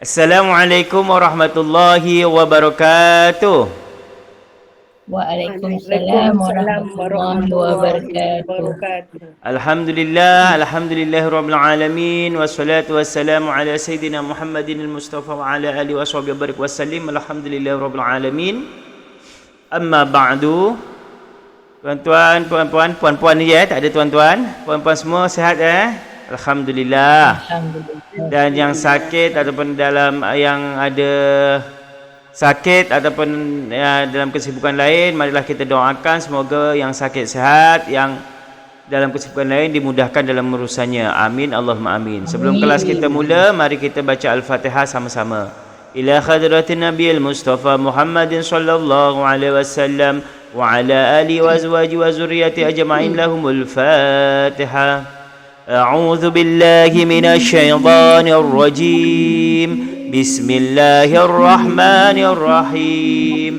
Assalamualaikum warahmatullahi wabarakatuh. Waalaikumsalam warahmatullahi wabarakatuh. Alhamdulillah alamin wassalatu wassalamu ala sayyidina Muhammadin al-Mustafa wa ala alihi washabihi barik wasallim. Alhamdulillahirabbil alamin. Amma ba'du. Tuan-tuan, puan-puan, puan-puan ni ya, tak ada tuan-tuan. Puan-puan semua sihat Alhamdulillah. Alhamdulillah. Dan yang sakit ataupun dalam yang ada sakit ataupun dalam kesibukan lain, marilah kita doakan semoga yang sakit sihat, yang dalam kesibukan lain dimudahkan dalam urusannya. Amin Allahumma amin. Sebelum kelas kita mula, mari kita baca Al-Fatihah sama-sama. Ila hadratin Nabiil Mustafa Muhammadin sallallahu alaihi wasallam wa ala alihi wa azwaji wa zurriyyati ajma'in lahumul Fatihah. أعوذ بالله من الشيطان الرجيم بسم الله الرحمن الرحيم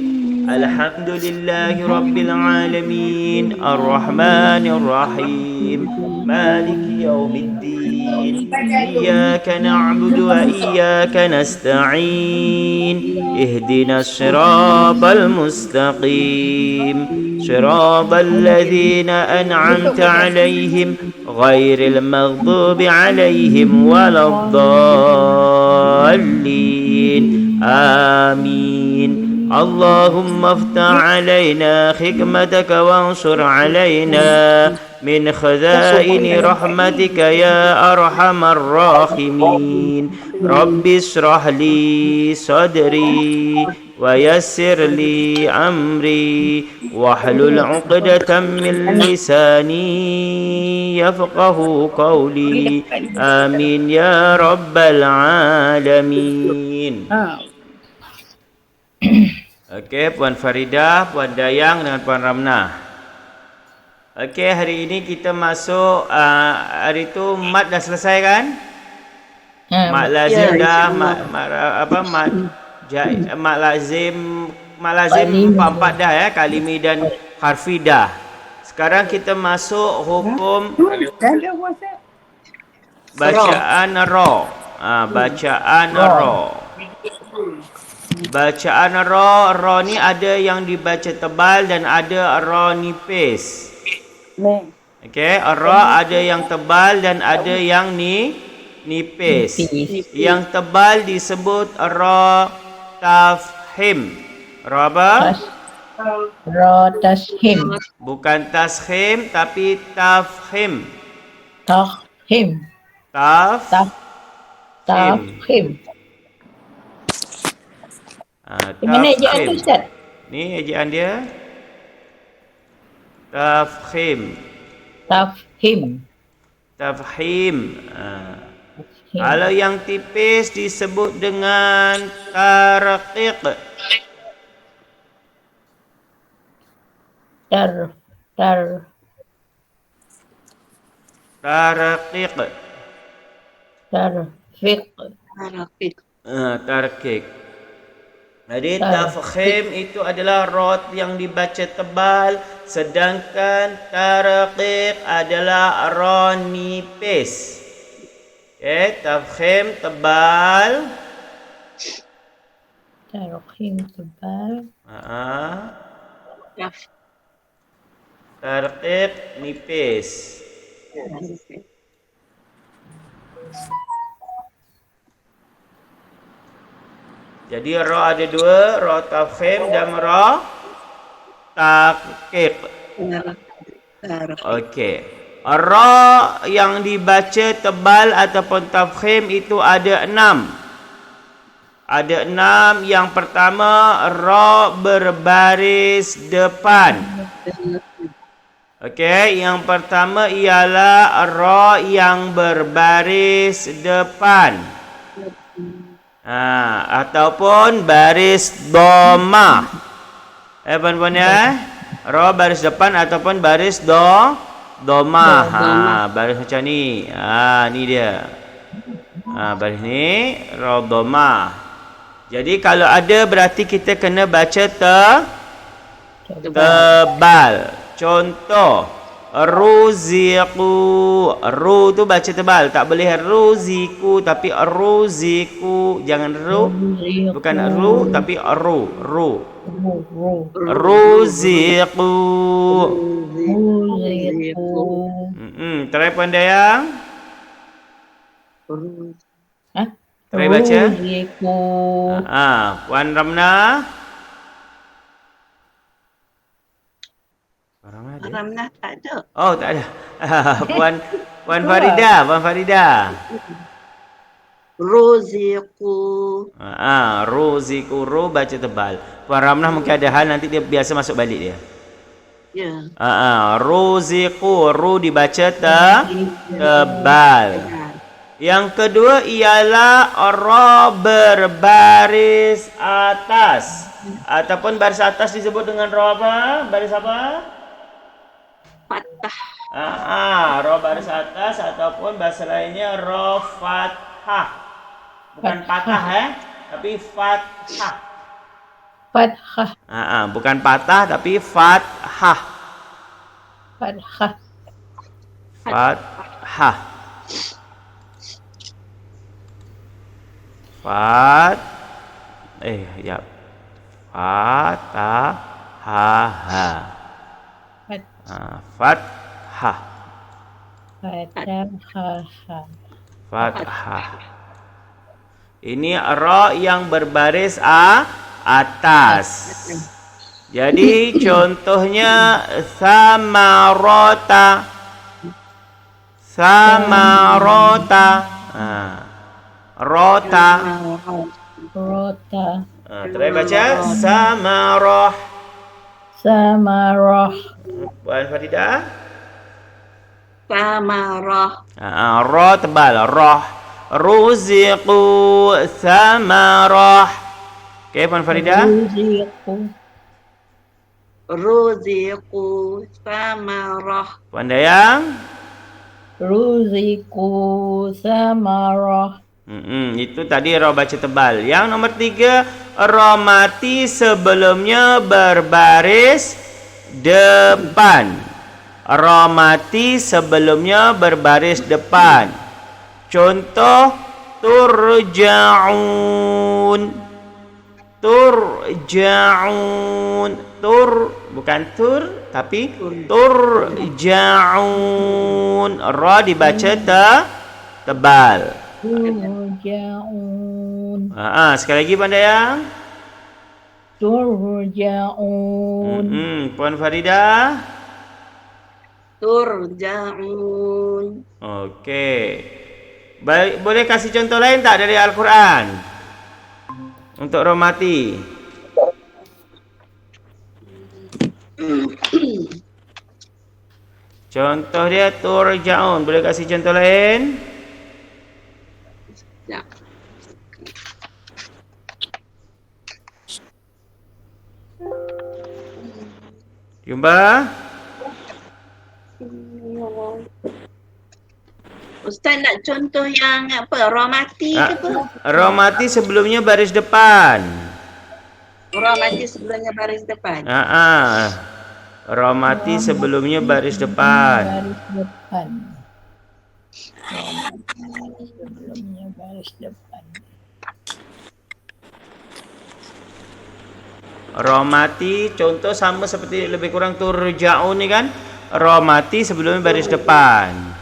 الحمد لله رب العالمين الرحمن الرحيم مالك يوم الدين إياك نعبد وإياك نستعين اهدنا الصراط المستقيم صراط الذين أنعمت عليهم غير المغضوب عليهم ولا الضالين آمين اللهم افتح علينا حكمتك وانصر علينا من خزائن رحمتك يا أرحم الراحمين رب اشرح لي صدري ويسر لي أمري واحلل عقدة من لساني يفقه قولي آمين يا رب العالمين. Okey, Puan Faridah, Puan Dayang dengan Puan Ramnah. Okey, hari ini kita masuk hari tu mat dah selesai kan? Mat lazim dah, mat lazim 4 dah ya, kalimi dan harfi dah. Sekarang kita masuk hukum bacaan ra. Bacaan ra. Bacaan ra ni ada yang dibaca tebal dan ada ra nipis. Okey, ra ada yang tebal dan ada yang nipis. Yang tebal disebut ra tafhim. Ra apa? Ra tashim. Bukan tashim tapi tafhim. Tafhim. Tafhim. Mana ejaan tu Ustaz? Ni ejaan dia. Tafhim. Tafhim. Tafhim. Kalau yang tipis disebut dengan tarqiq. Tarqiq. Tarqiq. Jadi tafkhim itu adalah ra yang dibaca tebal, sedangkan tarqiq adalah ra nipis. Okey, tafkhim tebal. Tarqim tebal. Tarqiq nipis. Jadi ra ada dua, ra tafkhim dan ra tarqiq. Okey. Ra yang dibaca tebal ataupun tafkhim itu ada 6. Ada 6. Yang pertama ra berbaris depan. Okey, yang pertama ialah ra yang berbaris depan. Ataupun baris dhamma. Puan-puan ya. Ra baris depan ataupun baris dhamma. Baris macam ni. Ni dia. Baris ni ra dhamma. Jadi kalau ada berarti kita kena baca tebal. Contoh Ruziqu. Ru tu baca tebal. Tak boleh ruziku tapi ruziku. Jangan ru. Bukan ru tapi ru. Ru. Ruziqu. Try Pandayang. Try baca. Puan Ramna. Ramnah tak ada. Oh, tak ada. Puan Farida, Puan Farida. Ruziqu. Ruziku, ru baca tebal. Puan Ramnah mungkin ada hal nanti dia biasa masuk balik dia. Ya. Ruziku, ru dibaca tebal. Yang kedua ialah ra berbaris atas. Ataupun baris atas disebut dengan ra apa? Baris apa? Fathah. Ra baris atas ataupun bahasa lainnya ra fathah. Bukan patah tapi fathah. Fathah. Bukan patah tapi fathah. Fathah. Fathah. Fathah. Fathah. Fathah. Ini ra yang berbaris atas. Jadi contohnya samarota. Samarota. Rota. Rota. Try baca samarah. Samarah. Puan Farida. Samarah. Ra tebal, rah. Ruziqu samarah. Okey, Puan Farida. Ruziqu samarah. Puan Dayang. Ruziqu samarah. Itu tadi ra baca tebal. Yang nombor 3, ra mati sebelumnya berbaris depan. Ra mati sebelumnya berbaris depan. Contoh turja'un. Turja'un. Tur bukan tur tapi turja'un. Ra dibaca tebal. Turja'un. Sekali lagi Pandayang. Turja'un. Puan Farida. Turja'un. Okey. Baik, boleh kasih contoh lain tak dari Al-Quran? Untuk ra mati. Contoh dia turja'un. Boleh kasih contoh lain? Ya. Jumpa? Ustaz nak contoh yang apa? Ra mati ke apa? Ra mati sebelumnya baris depan. Ra mati sebelumnya baris depan. Ra mati sebelumnya baris depan. Baris depan. Sebelumnya baris depan. Ra mati contoh sama seperti lebih kurang turja'un ni kan. Ra mati sebelumnya baris depan.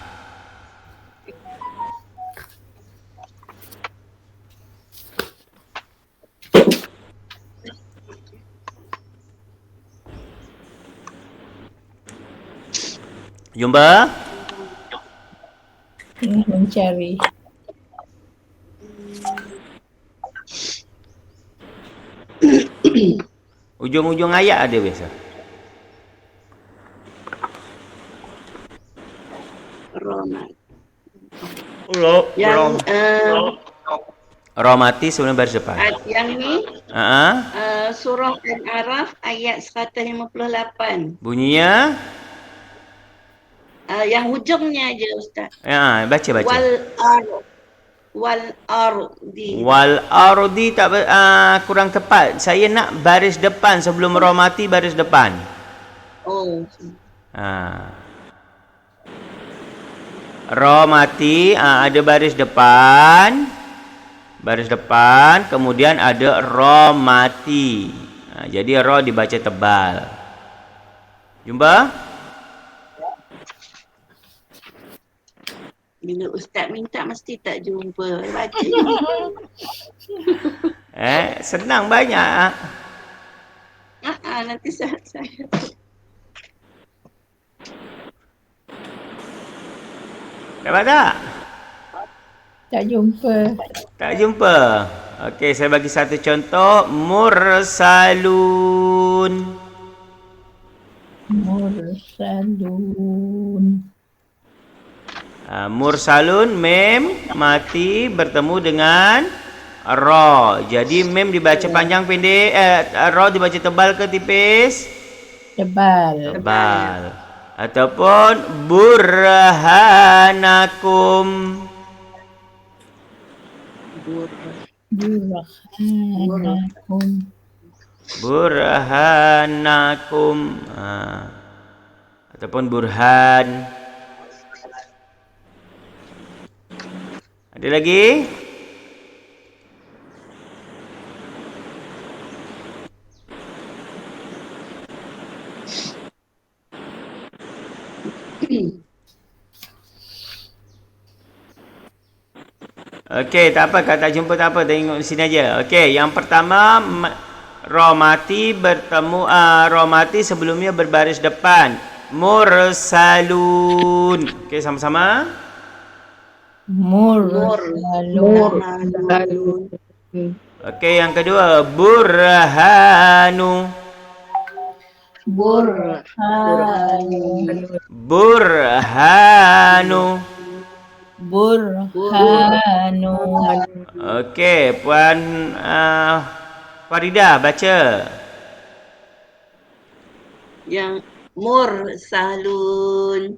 Jumpa? Mencari. Ujung-ujung ayat ada biasa. Yang Ra mati sebelum baris depan. yang ni surah Al-Araf ayat 158. Bunyinya Yang hujungnya je Ustaz. baca. Wal ardi. Wal ardi tak kurang tepat. Saya nak baris depan sebelum ra mati baris depan. Oh. Ro mati, ada baris depan. Baris depan, kemudian ada ro mati. Jadi ro dibaca tebal. Jumpa? Bila ustaz minta mesti tak jumpa. Baca Senang banyak. nanti saya Dapat tak? Tak jumpa. Tak jumpa. Okey, saya bagi satu contoh. Mursalun. Mursalun. Mursalun, mem mati bertemu dengan ro. Jadi mem dibaca panjang pendek, ro dibaca tebal ke tipis? Tebal. Tebal. Ataupun burhanakum. Burhanakum. Burhanakum. Ataupun burhan. Ada lagi? Okey, tak apa. Kalau tak jumpa tak apa. Tengok sini aja. Okey, yang pertama ro mati bertemu ro mati sebelumnya berbaris depan. Mursalun. Okey, sama-sama. Mursalun. Okey, yang kedua burhanu. Burhanu. Okey, Puan Faridah baca. yang mursalun.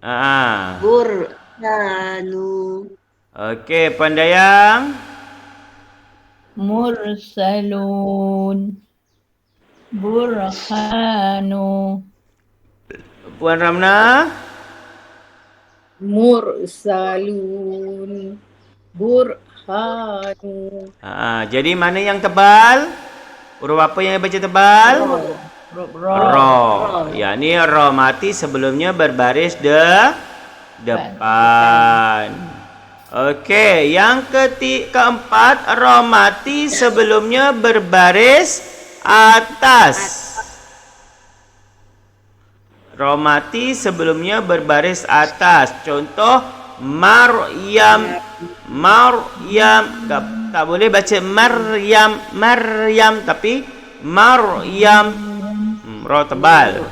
Burhanu. Okey, Puan Dayang. Mursalun. Burhanu. Puan Ramna. Mursalun. Burhanu. Jadi mana yang tebal? Huruf apa yang baca tebal? Ro. Ya, ni ro mati sebelumnya berbaris depan. Okey, yang keempat ro mati sebelumnya berbaris atas. Ro mati sebelumnya berbaris atas. Contoh Maryam. Tak boleh baca Maryam tapi Maryam. Ro tebal.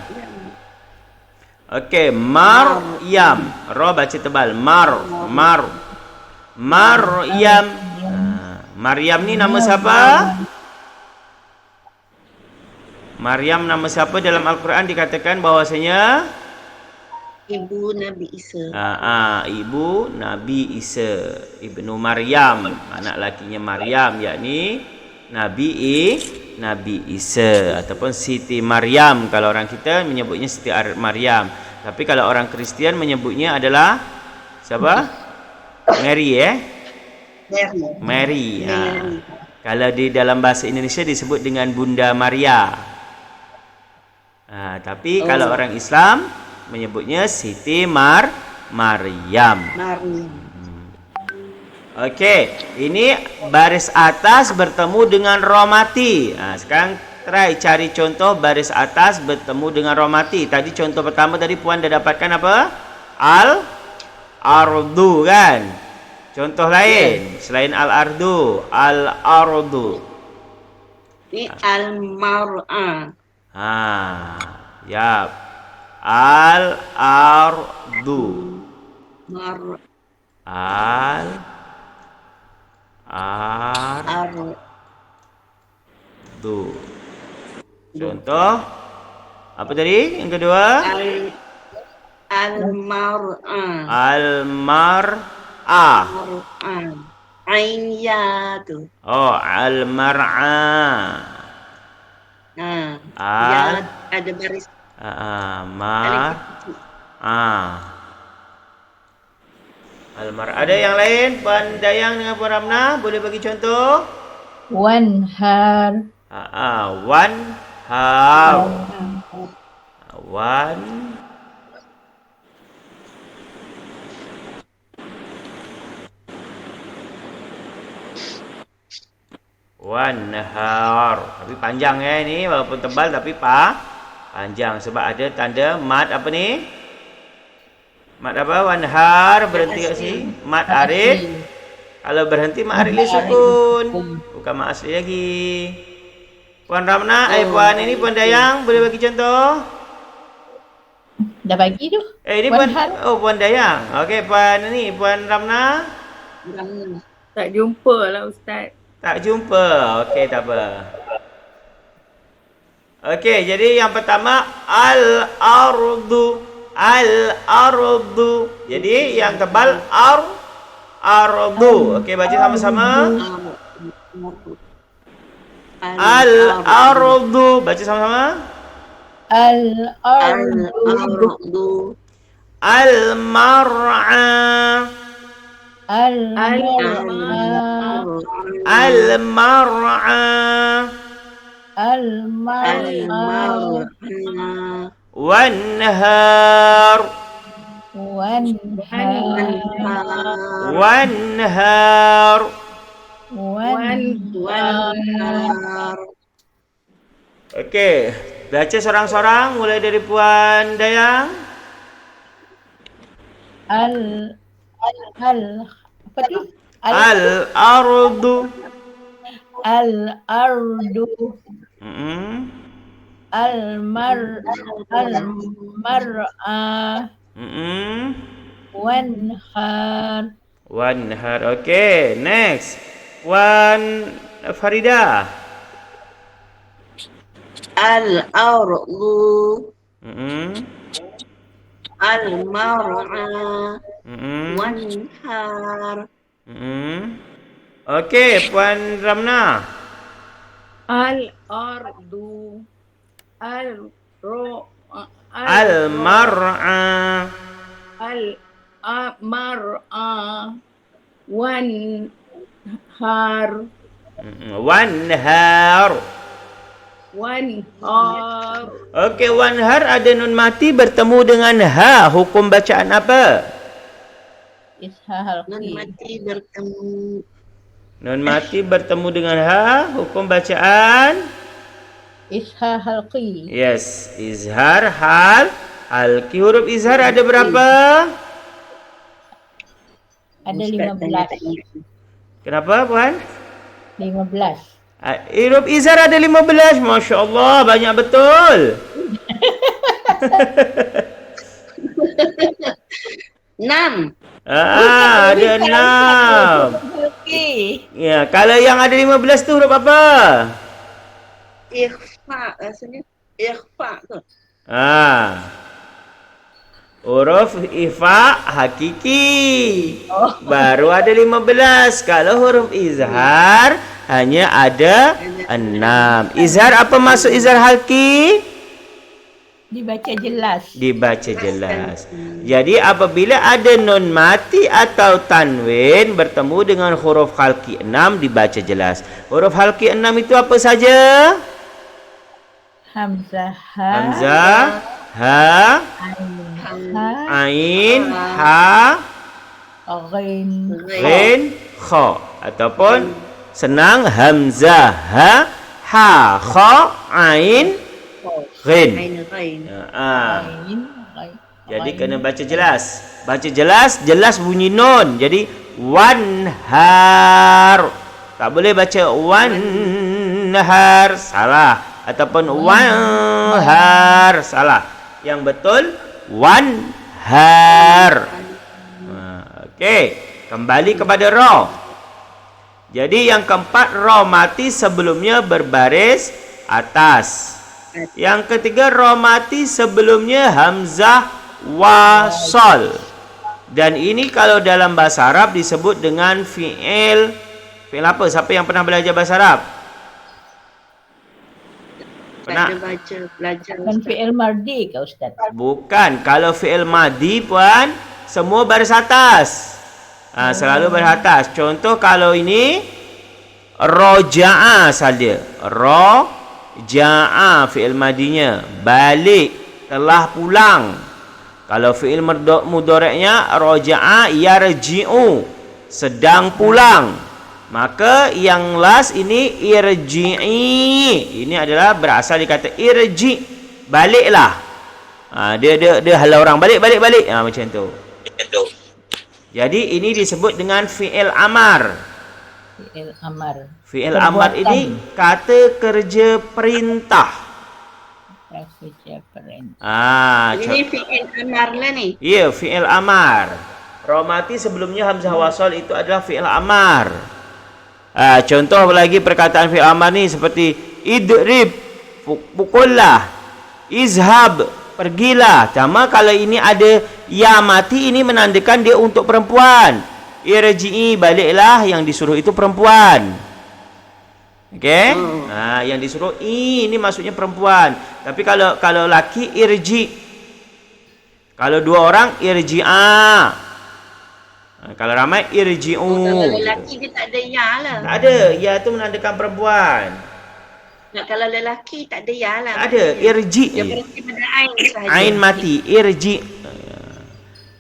Okey, Maryam. Ro baca tebal. Maryam. Maryam ni nama siapa? Maryam nama siapa dalam Al-Quran dikatakan bahawasanya Ibu Nabi Isa. Ibu Nabi Isa, Ibnu Maryam, anak lakinya Maryam, yakni Nabi Isa ataupun Siti Maryam. Kalau orang kita menyebutnya Siti Maryam, tapi kalau orang Kristian menyebutnya adalah siapa? Mary. Mary. Kalau di dalam bahasa Indonesia disebut dengan Bunda Maria. Tapi kalau orang Islam menyebutnya Siti Maryam. Okey, ini baris atas bertemu dengan ro mati. Sekarang try cari contoh baris atas bertemu dengan ro mati. Tadi contoh pertama tadi Puan dah dapatkan apa? Al-ardu kan? Contoh lain selain al-ardu, al-ardu. Ini al-mar'a. Ya. Al-ardu. Al-ardu. Contoh apa tadi yang kedua? Al-mar'a. Al-mar'ah. Ain ya tu. Oh, al-mar'a. Ya ada baris. Al-mar. Ada yang lain? Puan Dayang dengan Puan Ramnah boleh bagi contoh? Wanhar. Wan har. Wan Wanhar. Tapi panjang ya ini, walaupun tebal tapi panjang sebab ada tanda mad apa ni? Mad apa? Wanhar berhenti kat sini. Mad arid. Kalau berhenti mad arid sukun. Bukan mad asli lagi. Puan Ramna, Puan ini Puan Dayang boleh bagi contoh? Dah bagi tu. Ini Puan Puan Dayang. Okey, Puan ini Puan Ramna. Tak jumpa lah Ustaz. Tak jumpa. Okey, tak apa. Okey, jadi yang pertama al-ardu. Al-ardu. Jadi yang tebal ardu. Okey, baca sama-sama. Al-ardu. Baca sama-sama. Al-ardu. Al-mar'a. Al-mar'a. Al-mar'a. Al-mar'a. Wanhar. Wanhar. Wanhar. Wanhar. Okey, baca seorang-seorang mulai dari Puan Dayang. Apa tu? Al-ardu. Al-ardu. Al-mar'a. Wanhar. Wanhar. Okey, next. Puan Farida. Al-ardu. Al-mar'a. Wanhar. Okey, Puan Ramna. Al-ardu. Al-mar'a. Al-mar'a. Wanhar. Wanhar. Wanhar. Okey, wanhar ada nun mati bertemu dengan ha. Hukum bacaan apa? Ishah Nun halqi. mati bertemu. Nun mati bertemu dengan ha. Hukum bacaan? Ishah halqi. Yes, izhar hal. Halki huruf izhar ada berapa? Ada 15. Kenapa, Puan? 15. Huruf izhar ada 15. Masya Allah, banyak betul. 6. Ada 6. Halqi. Ya, kalau yang ada 15 tu huruf apa? Ikhfa rasanya. Ikhfa tu. Huruf ifa hakiki. Baru ada 15. Kalau huruf izhar hanya ada 6. Izhar apa maksud izhar halki? Dibaca jelas. Dibaca jelas. Jadi apabila ada nun mati atau tanwin bertemu dengan huruf halki 6 dibaca jelas. Huruf halki 6 itu apa saja? Hamzah. Hamzah, ha, ain, ha, Ghain. ghin, kha. Ataupun senang hamzah, ha, kha, ain, ghin. Jadi kena baca jelas. Baca jelas, jelas bunyi nun. Jadi wanhar. Tak boleh baca wanhar, salah. Ataupun wanhar, salah. Yang betul wanhar. Okey, kembali kepada ra. Jadi yang keempat, ra mati sebelumnya berbaris atas. Yang ketiga, ra mati sebelumnya hamzah wasal. Dan ini kalau dalam bahasa Arab disebut dengan fi'il. Fi'il apa? Siapa yang pernah belajar bahasa Arab? Pernah? Belajar. Kan fi'il mardi ke Ustaz? Bukan. Kalau fi'il madi, Puan, semua baris atas. Selalu beratas. Contoh kalau ini roja'a saja. Roja'a fi'il madinya, balik, telah pulang. Kalau fi'il mudhari'nya roja'a yarji'u, sedang pulang. Maka yang last ini irji'i. Ini adalah berasal dari kata irji, baliklah. Dia halau orang balik. Macam tu. Jadi ini disebut dengan fi'il amar. Fi'il amar. Fi'il amar ini kata kerja perintah. Kerja perintah. Ini fi'il amar lah ni. Ya, fi'il amar. Romati sebelumnya hamzah wasal itu adalah fi'il amar. Contoh lagi perkataan fi'il amar ni seperti idrib, pukullah, izhab, pergilah. Sama kalau ini ada ya mati, ini menandakan dia untuk perempuan. Irji'i, baliklah, yang disuruh itu perempuan. Okey? Yang disuruh ini maksudnya perempuan. Tapi kalau laki irji. Kalau dua orang irji'a. Kalau ramai irji'u. Kalau lelaki dia tak ada ya lah. Tak ada, ya tu menandakan perempuan. Kalau lelaki tak ada ya lah. Tak ada, irji. Dia berhenti pada ain sahaja. Ain mati, irji.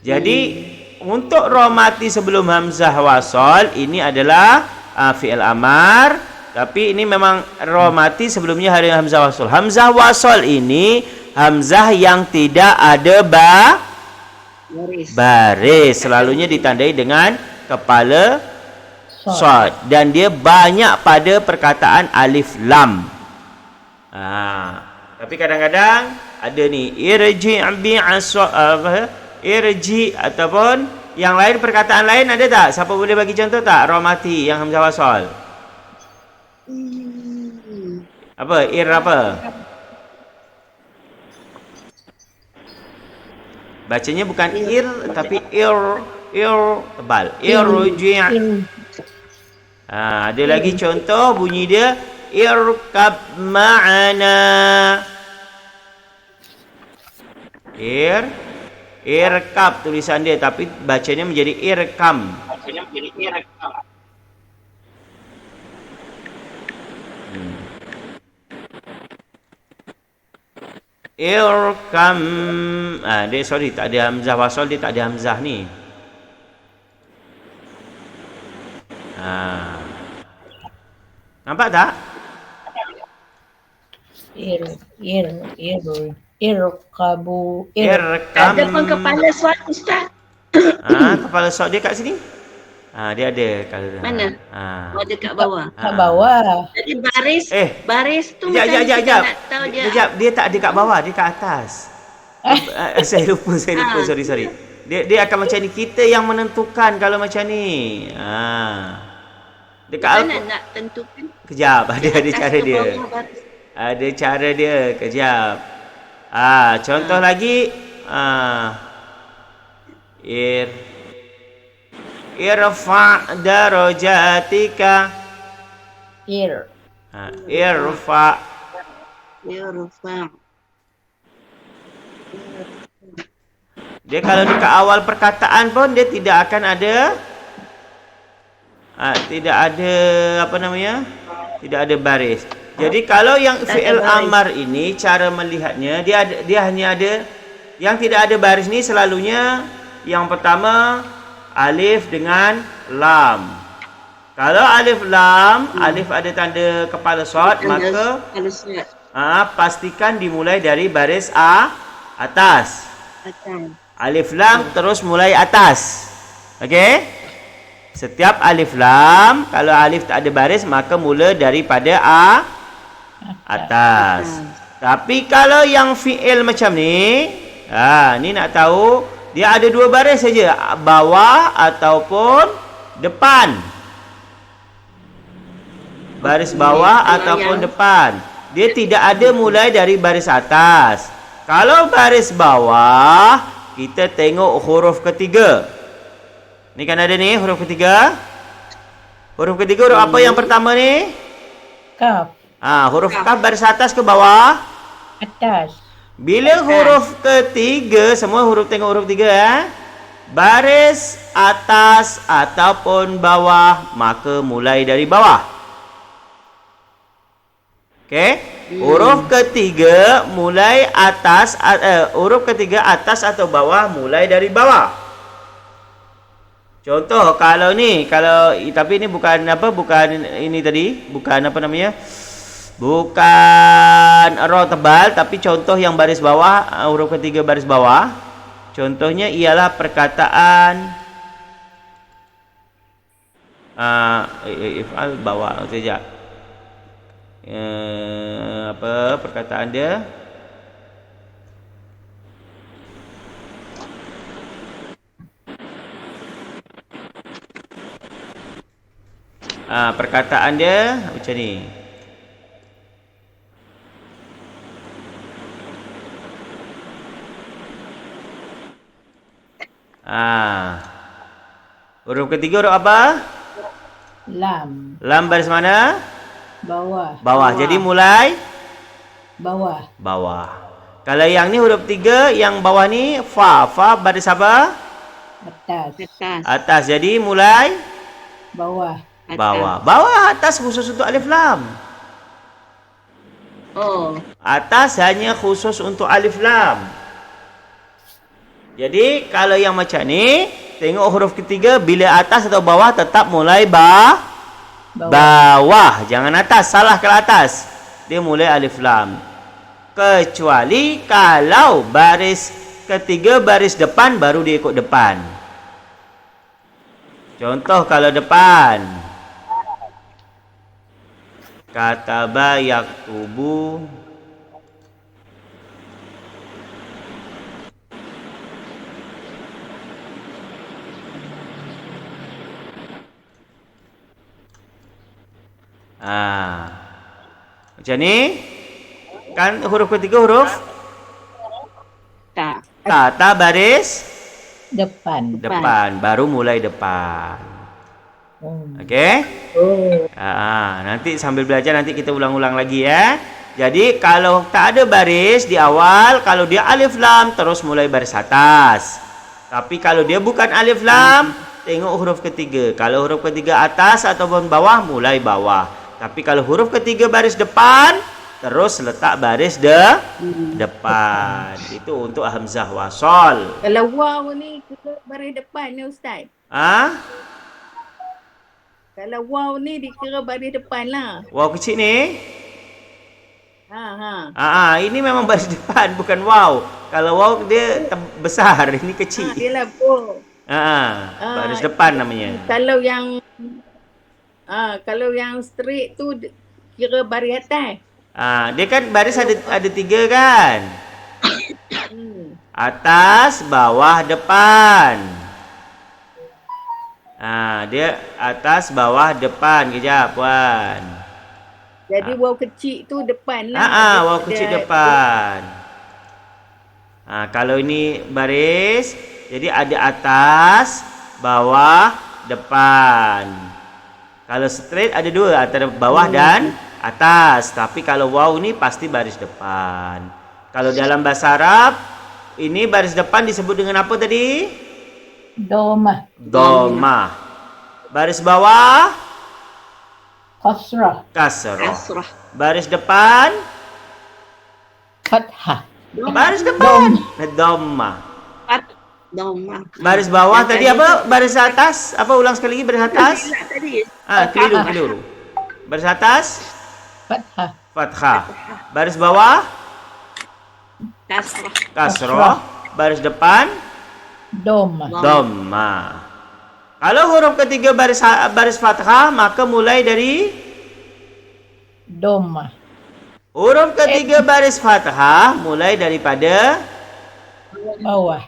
Jadi untuk ra mati sebelum hamzah wasal ini adalah fi'il amar, tapi ini memang ra mati sebelumnya hari hamzah wasal. Hamzah wasal ini hamzah yang tidak ada baris, selalunya ditandai dengan kepala sad, dan dia banyak pada perkataan alif lam. Tapi kadang-kadang ada ni irji irji ataupun yang lain, perkataan lain ada tak? Siapa boleh bagi contoh tak? Ra mati yang hamzah wasal. Apa? Apa? Bacanya bukan ir tapi tebal. Irji'. Ada lagi contoh bunyi dia irkab ma'ana. Irkab tulisan dia tapi bacanya menjadi irkam. Irkam. Dia sorry tak ada hamzah wasal, dia tak ada hamzah ni. Nampak tak? Irkabu. Irkam. Ada pun kepala suat Ustaz. Kepala sok dia kat sini. Dia ada kalau Mana? Ada kat bawah. Kat bawah. Jadi baris tu Sekejap. nak tahu dia. Sekejap, dia tak ada kat bawah, dia kat atas. Saya lupa, sorry. Dia akan macam ni, kita yang menentukan kalau macam ni. Dekat Mana nak tentukan? Kejap, ada cara ke dia. bawah baris? Ada cara dia, kejap. Contoh lagi. Irfa' darajatika. Irfa'. Dia kalau dekat awal perkataan pun dia tidak akan ada tidak ada baris. Jadi kalau yang fi'il amar ini cara melihatnya dia hanya ada yang tidak ada baris ni selalunya yang pertama alif dengan lam. Kalau alif lam, alif ada tanda kepala sad, maka pastikan dimulai dari baris atas. Alif lam terus mulai atas. Okey? Setiap alif lam, kalau alif tak ada baris maka mula daripada atas. Tapi kalau yang fi'il macam ni, ni nak tahu dia ada dua baris saja, bawah ataupun depan. Baris bawah ataupun depan. Dia tidak ada mulai dari baris atas. Kalau baris bawah, kita tengok huruf ketiga. Ni kan ada ni huruf ketiga. Huruf ketiga huruf apa yang pertama ni? Kaf. Huruf kaf baris atas ke bawah? Atas. Bila huruf ketiga, semua huruf tengok huruf tiga baris atas ataupun bawah, maka mulai dari bawah. Okey? Huruf ketiga mulai atas, huruf ketiga atas atau bawah, mulai dari bawah. Contoh kalau ni, tapi ini bukan ini tadi, bukan apa namanya? Bukan ra tebal, tapi contoh yang baris bawah, huruf ketiga baris bawah. Contohnya ialah perkataan if'al bawah saja. Apa perkataan dia? Perkataan dia macam ni. Huruf ketiga huruf apa? Lam. Lam baris mana? Bawah. Bawah. Jadi mulai Bawah. bawah. Kalau yang ni huruf tiga, yang bawah ni fa. Fa baris apa? Atas. Atas. Atas. Jadi mulai Bawah. Atas. bawah. Bawah atas khusus untuk alif lam. Oh. Atas hanya khusus untuk alif lam. Jadi kalau yang macam ni, tengok huruf ketiga bila atas atau bawah tetap mulai bawah. Jangan atas, salah kalau atas. Dia mulai alif lam. Kecuali kalau baris ketiga baris depan baru dia ikut depan. Contoh kalau depan. Kataba yaktubu. Macam ni. Kan huruf ketiga huruf Tak. ta baris Depan. depan, baru mulai depan. Okey? Nanti sambil belajar nanti kita ulang-ulang lagi ya. Jadi kalau tak ada baris di awal, kalau dia alif lam terus mulai baris atas. Tapi kalau dia bukan alif lam, tengok huruf ketiga. Kalau huruf ketiga atas ataupun bawah, mulai bawah. Tapi kalau huruf ketiga baris depan, terus letak baris depan. Itu untuk hamzah wasal. Kalau waw ni kita baris depan ni Ustaz. Kalau waw ni dikira baris depan lah. Waw kecil ni? Ha. Ini memang baris depan, bukan waw. Kalau waw dia besar, ini kecil. Dia lah bo. Baris depan namanya. Kalau yang straight tu kira baris atas. Dia kan baris ada tiga kan? Atas, bawah, depan. Dia atas, bawah, depan. Kejap, Puan. Jadi waw kecil tu depan lah. Waw kecil depan. Kalau ini baris, jadi ada atas, bawah, depan. Kalau straight ada dua, antara bawah dan atas. Tapi kalau waw ni pasti baris depan. Kalau dalam bahasa Arab, ini baris depan disebut dengan apa tadi? Domah. Domah. Baris bawah? Kasrah. Kasrah. Baris depan? Fathah. Baris depan? Domah. Domah. Baris bawah tadi apa? Baris atas? Apa ulang sekali lagi baris atas? Tadi. Keliru. Baris atas? Fathah. Fathah. Baris bawah? Kasrah. Kasrah. Baris depan? Domah. Dhammah. Kalau huruf ketiga baris fathah, maka mulai dari Domah. huruf ketiga baris fathah mulai daripada Bawah.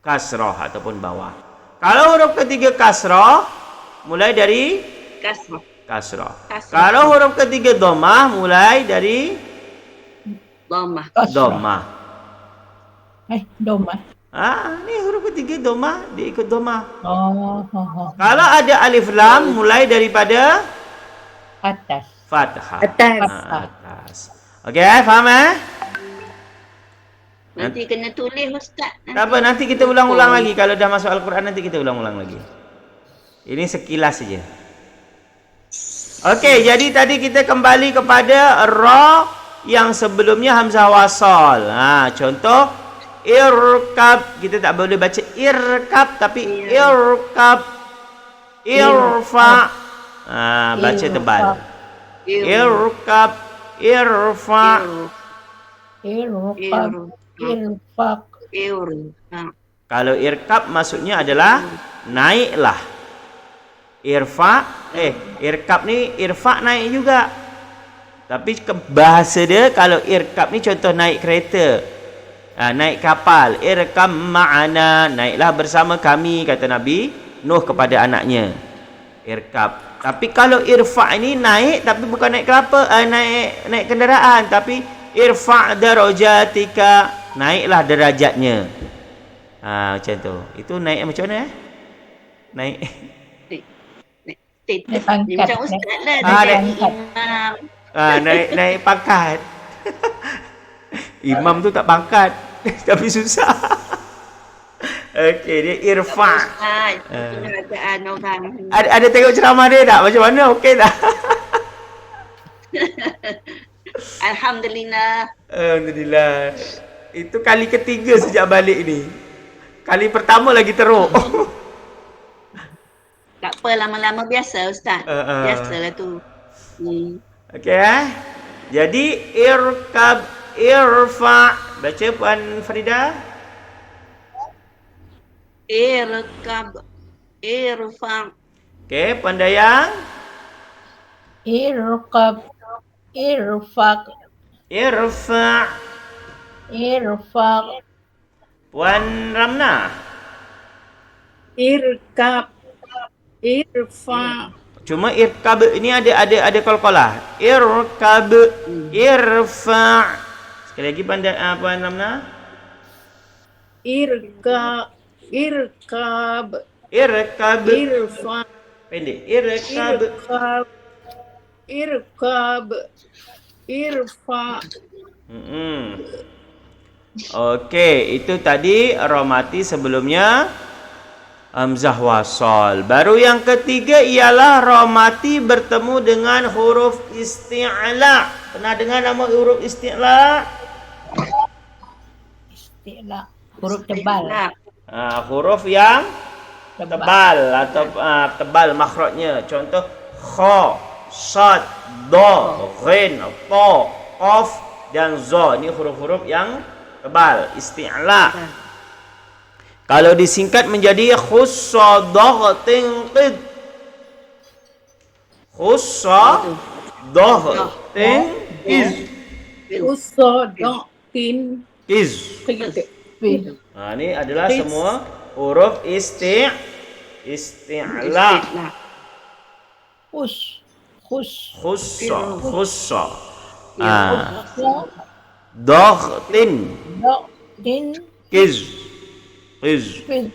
kasrah ataupun bawah. Kalau huruf ketiga kasrah mulai dari Kasrah. Kalau huruf ketiga dhammah mulai dari Domah. dhammah. Domah. Ni huruf ketiga dhammah, dia ikut dhammah. Oh. Kalau ada alif lam mulai daripada Atas. fathah. Atas. Atas. Okey, faham Nanti kena tulis Ustaz. Tak apa, nanti kita ulang-ulang lagi. Kalau dah masuk Al-Quran nanti kita ulang-ulang lagi. Ini sekilas saja. Okey, jadi tadi kita kembali kepada ra yang sebelumnya hamzah wasal. Contoh irkab, kita tak boleh baca irkab tapi irkab. Irfa. Baca tebal. Irkab, irfa. Irfaq. Irfaq. Kalau irkab maksudnya adalah naiklah. Irkab ni irfa naik juga. Tapi bahasa dia kalau irkab ni contoh naik kereta. Naik kapal. Irkam ma'ana, naiklah bersama kami, kata Nabi Nuh kepada anaknya. Irkab. Tapi kalau irfa ini naik tapi bukan naik kapal, naik kenderaan, tapi irfa darajatika, naiklah derajatnya. Macam tu. Itu naik macam mana? Naik Status. pangkat. Macam Ustaz lah. naik pangkat. Imam tu tak pangkat tapi susah. Okey, dia irfa. Kerajaan orang. Ada tengok ceramah dia tak? Macam mana? Okey tak? Alhamdulillah. Alhamdulillah. Itu kali ketiga sejak balik ni. Kali pertama lagi teruk. Tak apa, lama-lama biasa Ustaz. Biasalah tu. Okey Jadi irkab, irfa. Baca Puan Farida. Irkab, irfa. Okey, Puan Dayang. Irqab. Irfaq. Irfa. Irfaq. Puan Ramna. Irkab. Irfa. Cuma irkab ini ada qalqalah. Irkab, irfa. Sekali lagi Puan Ramna. Irkab. Irkab. Irfa. Pendek. Irkab. Irkab. Irfa. Okey, itu tadi ra mati sebelumnya hamzah wasal. Baru yang ketiga ialah ra mati bertemu dengan huruf isti'la. Pernah dengar nama huruf isti'la? Istilah. Huruf tebal. Huruf yang tebal atau tebal makhrajnya. Contoh kha, sad, dha, ghin, ta, qaf dan za. Ini huruf-huruf yang tebal, isti'la. Kalau disingkat menjadi khussadaghatin qid. Khussadaghatin qiz. Usadatin. Qiz. Fil. Ini adalah semua huruf isti'la. Khussa. Daghtin. Din. Qiz. Fil.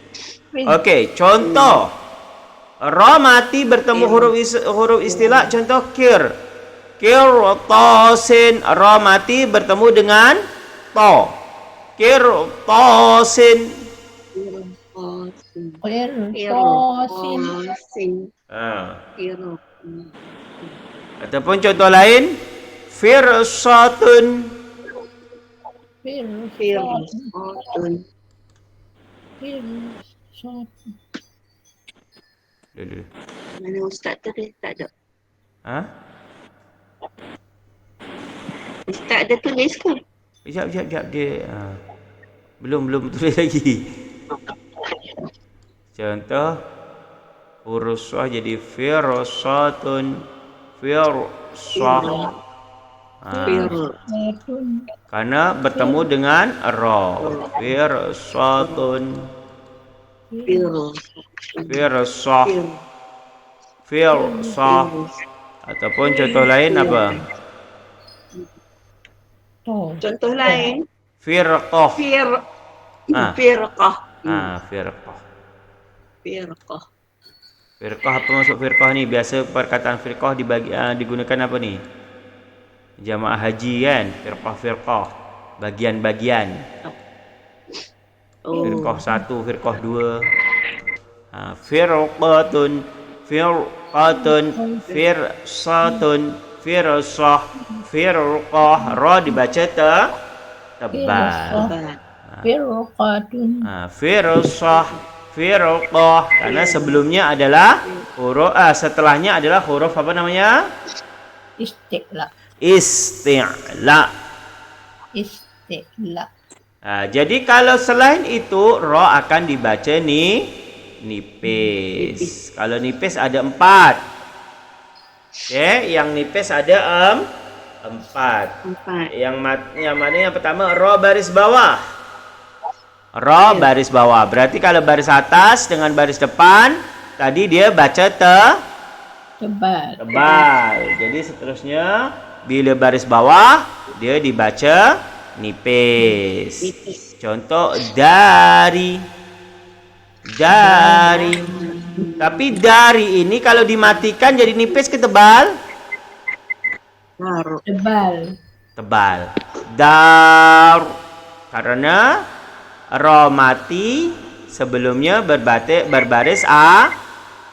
Okey, contoh ra mati bertemu huruf istilah. Contoh kir. Qirtasin, ra mati bertemu dengan ta. Qirtasin. Qirtasin. Ataupun contoh lain firsatun. Firsatun. Mana Ustaz tu dia tak ada. Ustaz ada tulis ke? Sekejap dia belum tulis lagi. Contoh huruf sah jadi firsatun. Firsah. Karena bertemu dengan ra. Firsatun. Firsah. Firsah. Ataupun contoh lain apa? Contoh lain. Firqah. Firqah. Firqah. Firqah, apa maksud firqah ni? Biasa perkataan firqah digunakan apa ni? Jamaah haji kan? Firqah. Bagian-bagian. Firqah 1, firqah 2. Firqatun, firqatun, firsatun, firsah, firqah. Ra dibaca tebal. Firqatun. Firsah, firqah. Karena sebelumnya adalah huruf, setelahnya adalah huruf apa namanya? Istiqla. Isti'la. Istiqla. Jadi kalau selain itu ra akan dibaca nipis. Kalau nipis ada 4. Yang nipis ada 4. Yang mana yang pertama ra baris bawah. Ra baris bawah. Berarti kalau baris atas dengan baris depan tadi dia baca tebal. Jadi seterusnya bila baris bawah dia dibaca nipis. Contoh dari. Tapi dari ini kalau dimatikan jadi nipis ke tebal? Tebal. Dar. Karena ra mati sebelumnya berbaris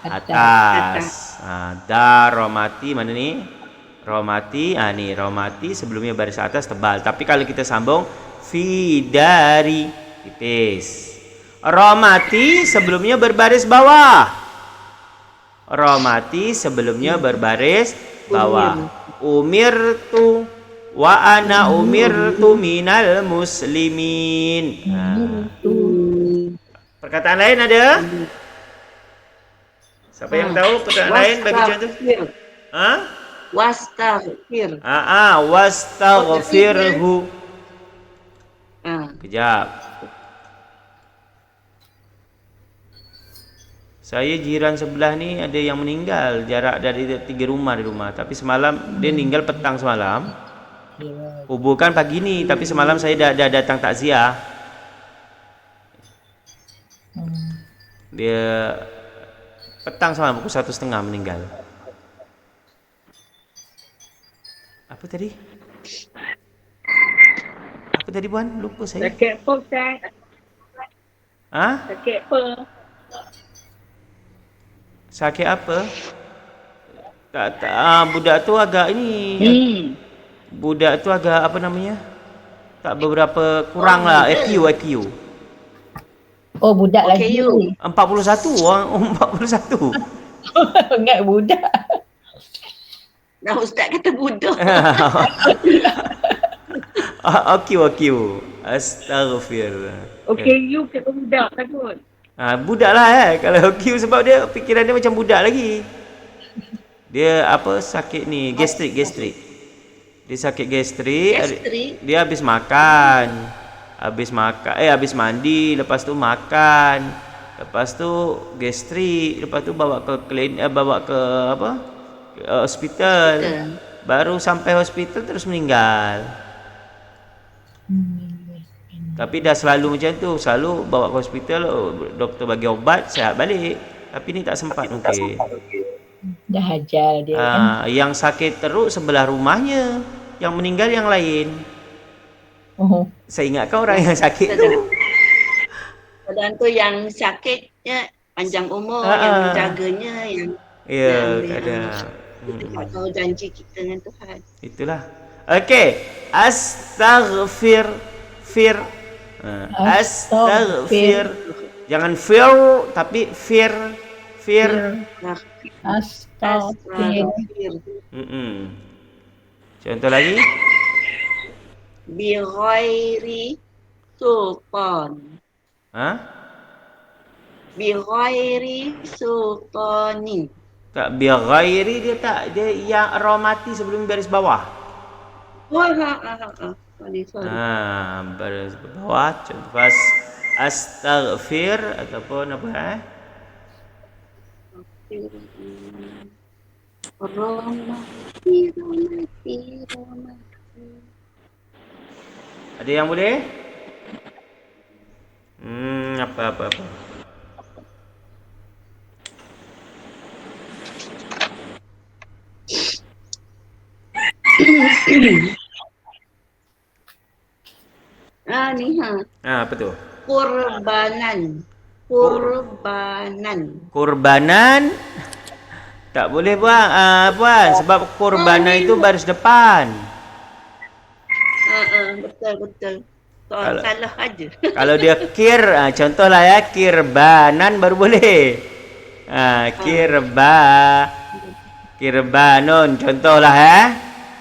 atas. Dar ra mati mana ni? Ra mati, ni ra mati sebelumnya baris atas tebal. Tapi kalau kita sambung fi dari tipis. Ra mati sebelumnya berbaris bawah. Ra mati sebelumnya berbaris bawah. Umirtu wa ana umirtu minal muslimin. Perkataan lain ada? Siapa yang tahu perkataan lain bagi contoh? Wastaghfir. Wastaghfirhu. Kejap. Saya jiran sebelah ni ada yang meninggal, jarak dari 3 rumah di rumah. Tapi semalam dia meninggal petang semalam. Kuburkan pagi ni, tapi semalam saya dah datang takziah. Dia petang semalam pukul 1:30 meninggal. Apa tadi? Apa tadi Puan? Lupa saya. Sakit apa Ustaz? Sakit apa? Sakit apa? Tak budak tu agak ini. Budak tu agak apa namanya? Tak beberapa kurang lah IQ. Oh, budak lagi. 41 orang 41. Ingat budak. Dah Ustaz kata budak. IQ. Astaghfirullah. You kata budak takut. Budak lah kalau Q sebab dia fikiran dia macam budak lagi. Dia sakit ni gastrik. Dia sakit gastrik. Dia habis makan. Habis mandi, lepas tu makan. Lepas tu gastrik, lepas tu bawa ke hospital. Baru sampai hospital terus meninggal. Tapi dah selalu macam tu, selalu bawa ke hospital, doktor bagi ubat, sihat balik. Tapi ni tak sempat mungkin. Dah hajar dia kan. Yang sakit teruk sebelah rumahnya, yang meninggal yang lain. Saya ingatkan orang yang sakit tu. Dan tu yang sakitnya panjang umur, yang menjaganya yang ada. Tak tahu janji kita dengan Tuhan. Itulah. Okey, astaghfir. Astaghfir. Jangan fir tapi fir. Astaghfir. Contoh lagi. Bi ghairi sultan. Bi ghairi sultani. Tak, bi ghairi dia yang ra mati sebelum baris bawah. Baris bawah. Contoh pas astaghfir ataupun apa Ada yang boleh? Apa. Ni apa tu? Kurbanan. Kurbanan. Kurbanan tak boleh puan sebab kurbanan itu baris depan. Betul. Soal salah aja. Kalau dia contohlah ya, kirbanan baru boleh. Kirbanun contohlah ya.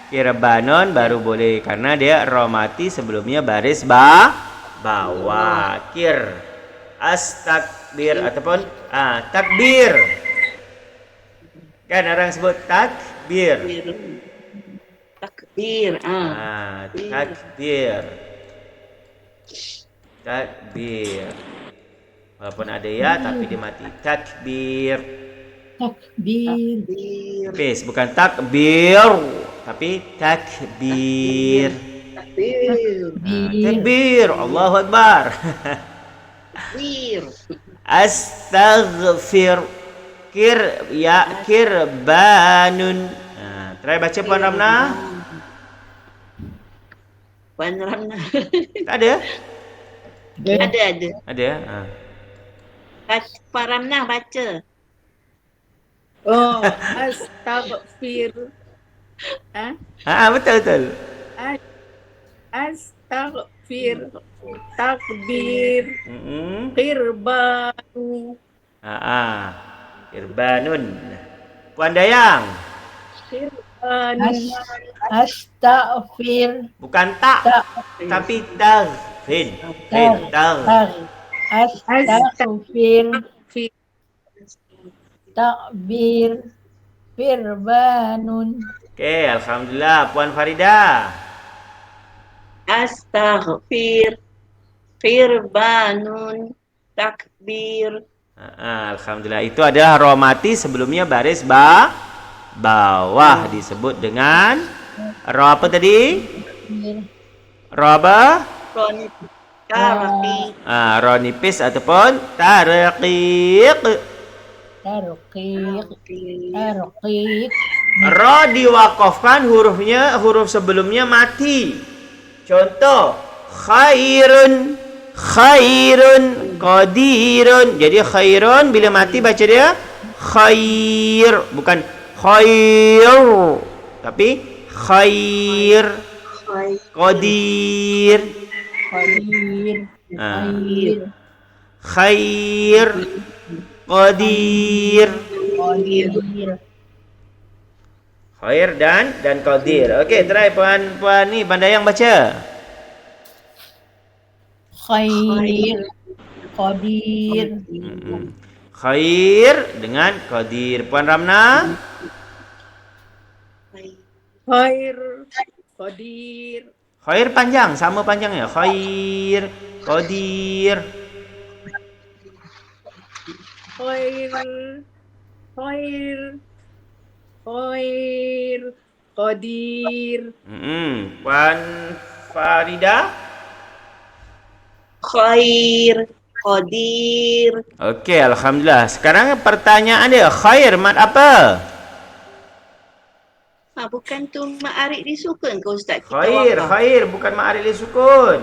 Kirbanun baru boleh karena dia ra mati sebelumnya baris bawah. Astakbir ataupun takbir. Kan orang sebut takbir. Takbir. Takbir. Walaupun ada ya tapi dia mati. Takbir. Pes, bukan takbir tapi takbir. Takbir. Allahu Akbar. Astaghfir. Kirbanun. Try baca Puan Ramna. Puan Ramna. Tak ada? Ada. Ada. Puan Ramna baca. Oh, astaghfir. Betul. Astaghfir. Takbir. Kirbanu. Kirbanun. Puan Dayang. Kirbanu. Astaghfir. Bukan tak, tapi taghfir. Astaghfir. Takbir. Firbanun. Okey, alhamdulillah. Puan Farida. Astaghfir. Firbanun. Takbir. Alhamdulillah. Itu adalah ra mati sebelumnya baris bawah disebut dengan ra apa tadi? Ra apa? Tarqiq. Ra nipis ataupun tarqiq. Tarqiq. Ra diwakafkan huruf sebelumnya mati. Contoh khairun, qadirun. Jadi khairun bila mati baca dia khair, bukan khair tapi khair. Qadir. Khair. Qadir. Khair dan qadir. Okey, try puan ni Pandayang baca. Khair. Qadir. Khair dengan qadir. Puan Ramna. Khair. Qadir. Khair panjang, sama panjangnya. Khair, qadir. Khair. Qadir. Puan Farida. Khair. Qadir. Okey, alhamdulillah. Sekarang pertanyaan dia, khair mat apa? Bukan tu ma'arif disukun ke Ustaz? Khair bukan ma'arif disukun.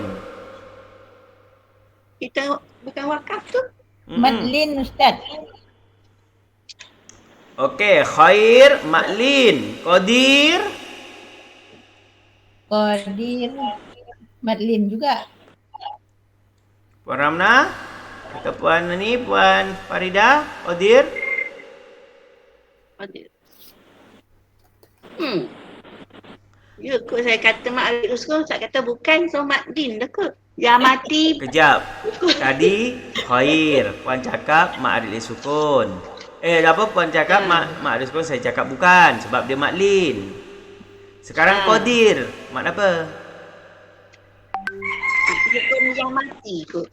Kita bukan wakaf tu. Madlin Ustaz. Okey, khair maklin. Qadir. Madlin juga. Puan Ramna atau Puan Farida, Qadir. Ya kot saya kata ma'arif disukun, Ustaz kata bukan, so Madin dah kot. Yang mati. Kejap. Tadi khair, Puan cakap ma'arif disukun. Apa Puan cakap ma'arif disukun, saya cakap bukan sebab dia maklin. Sekarang qadir, mak apa? Disukun yang mati kot.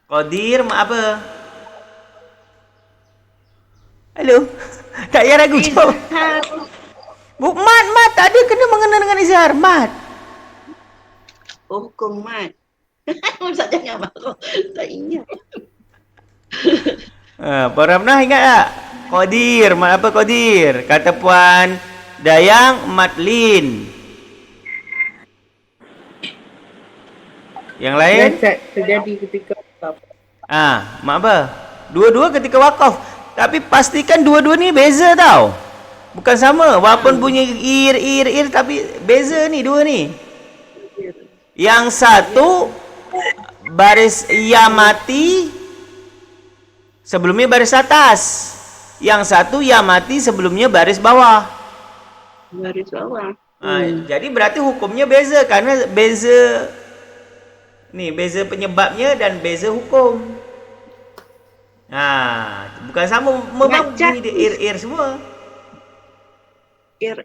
Qadir mak apa? Hello. Tak payah ragu jawab. Mat tak ada kena mengenai dengan izhar. Mat. Hukum mat. Ustaz jangan marah. Tak ingat. Puan Ramnah ingat tak? Qadir, mat apa qadir? Kata Puan Dayang, matlin. Yang lain? Terjadi ketika wakaf. Mak apa? Dua-dua ketika wakaf. Tapi pastikan dua-dua ni beza tau. Bukan sama. Walaupun bunyi ir tapi beza ni dua ni. Yang satu baris ya mati sebelumnya baris atas. Yang satu ya mati sebelumnya baris bawah. Baris bawah. Jadi berarti hukumnya beza karena beza penyebabnya dan beza hukum. Bukan sama, memang bunyi dia ir semua. Ir.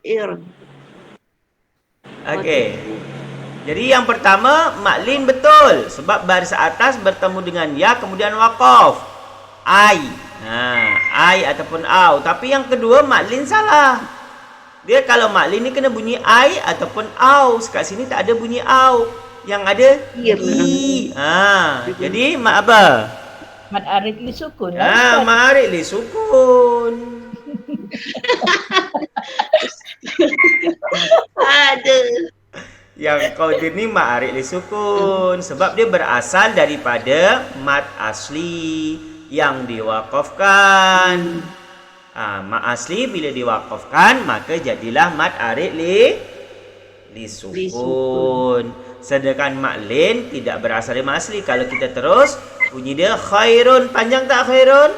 Okey. Jadi yang pertama maklin betul sebab baris atas bertemu dengan ya kemudian waqaf. Ai ataupun au. Tapi yang kedua maklin salah. Dia kalau maklin ni kena bunyi ai ataupun au. Kat sini tak ada bunyi au. Yang ada i. Jadi mak apa? Mad arid li sukun. Mak arid li sukun. Aduh. Yang qadir ni mak arid li sukun sebab dia berasal daripada mad asli yang diwaqafkan. Mad asli bila diwaqafkan maka jadilah mad arid li sukun. Sedangkan maklin tidak berasal dari mad asli. Kalau kita terus bunyi dia khairun, panjang tak khairun?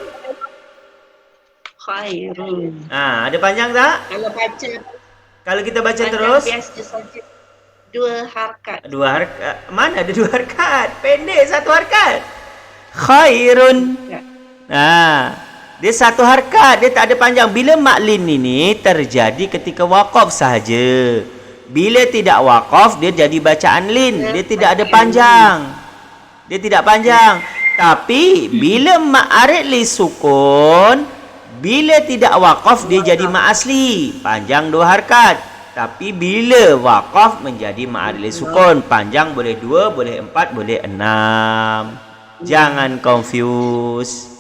Khairun. Ada panjang tak? Kalau kita baca terus biasa saja 2 harakat. 2 harakat. Mana ada 2 harakat? Pendek 1 harakat. Khairun. Dia 1 harakat, dia tak ada panjang. Bila maklin ini terjadi ketika waqaf sahaja. Bila tidak waqaf dia jadi bacaan lin, dia tidak ada panjang. Dia tidak panjang. Tapi bila mak arid li sukun, bila tidak waqaf dia jadi mak asli, panjang 2 harakat. Tapi bila waqaf menjadi mak arid li sukun, panjang boleh 2, boleh 4, boleh 6. Jangan confuse.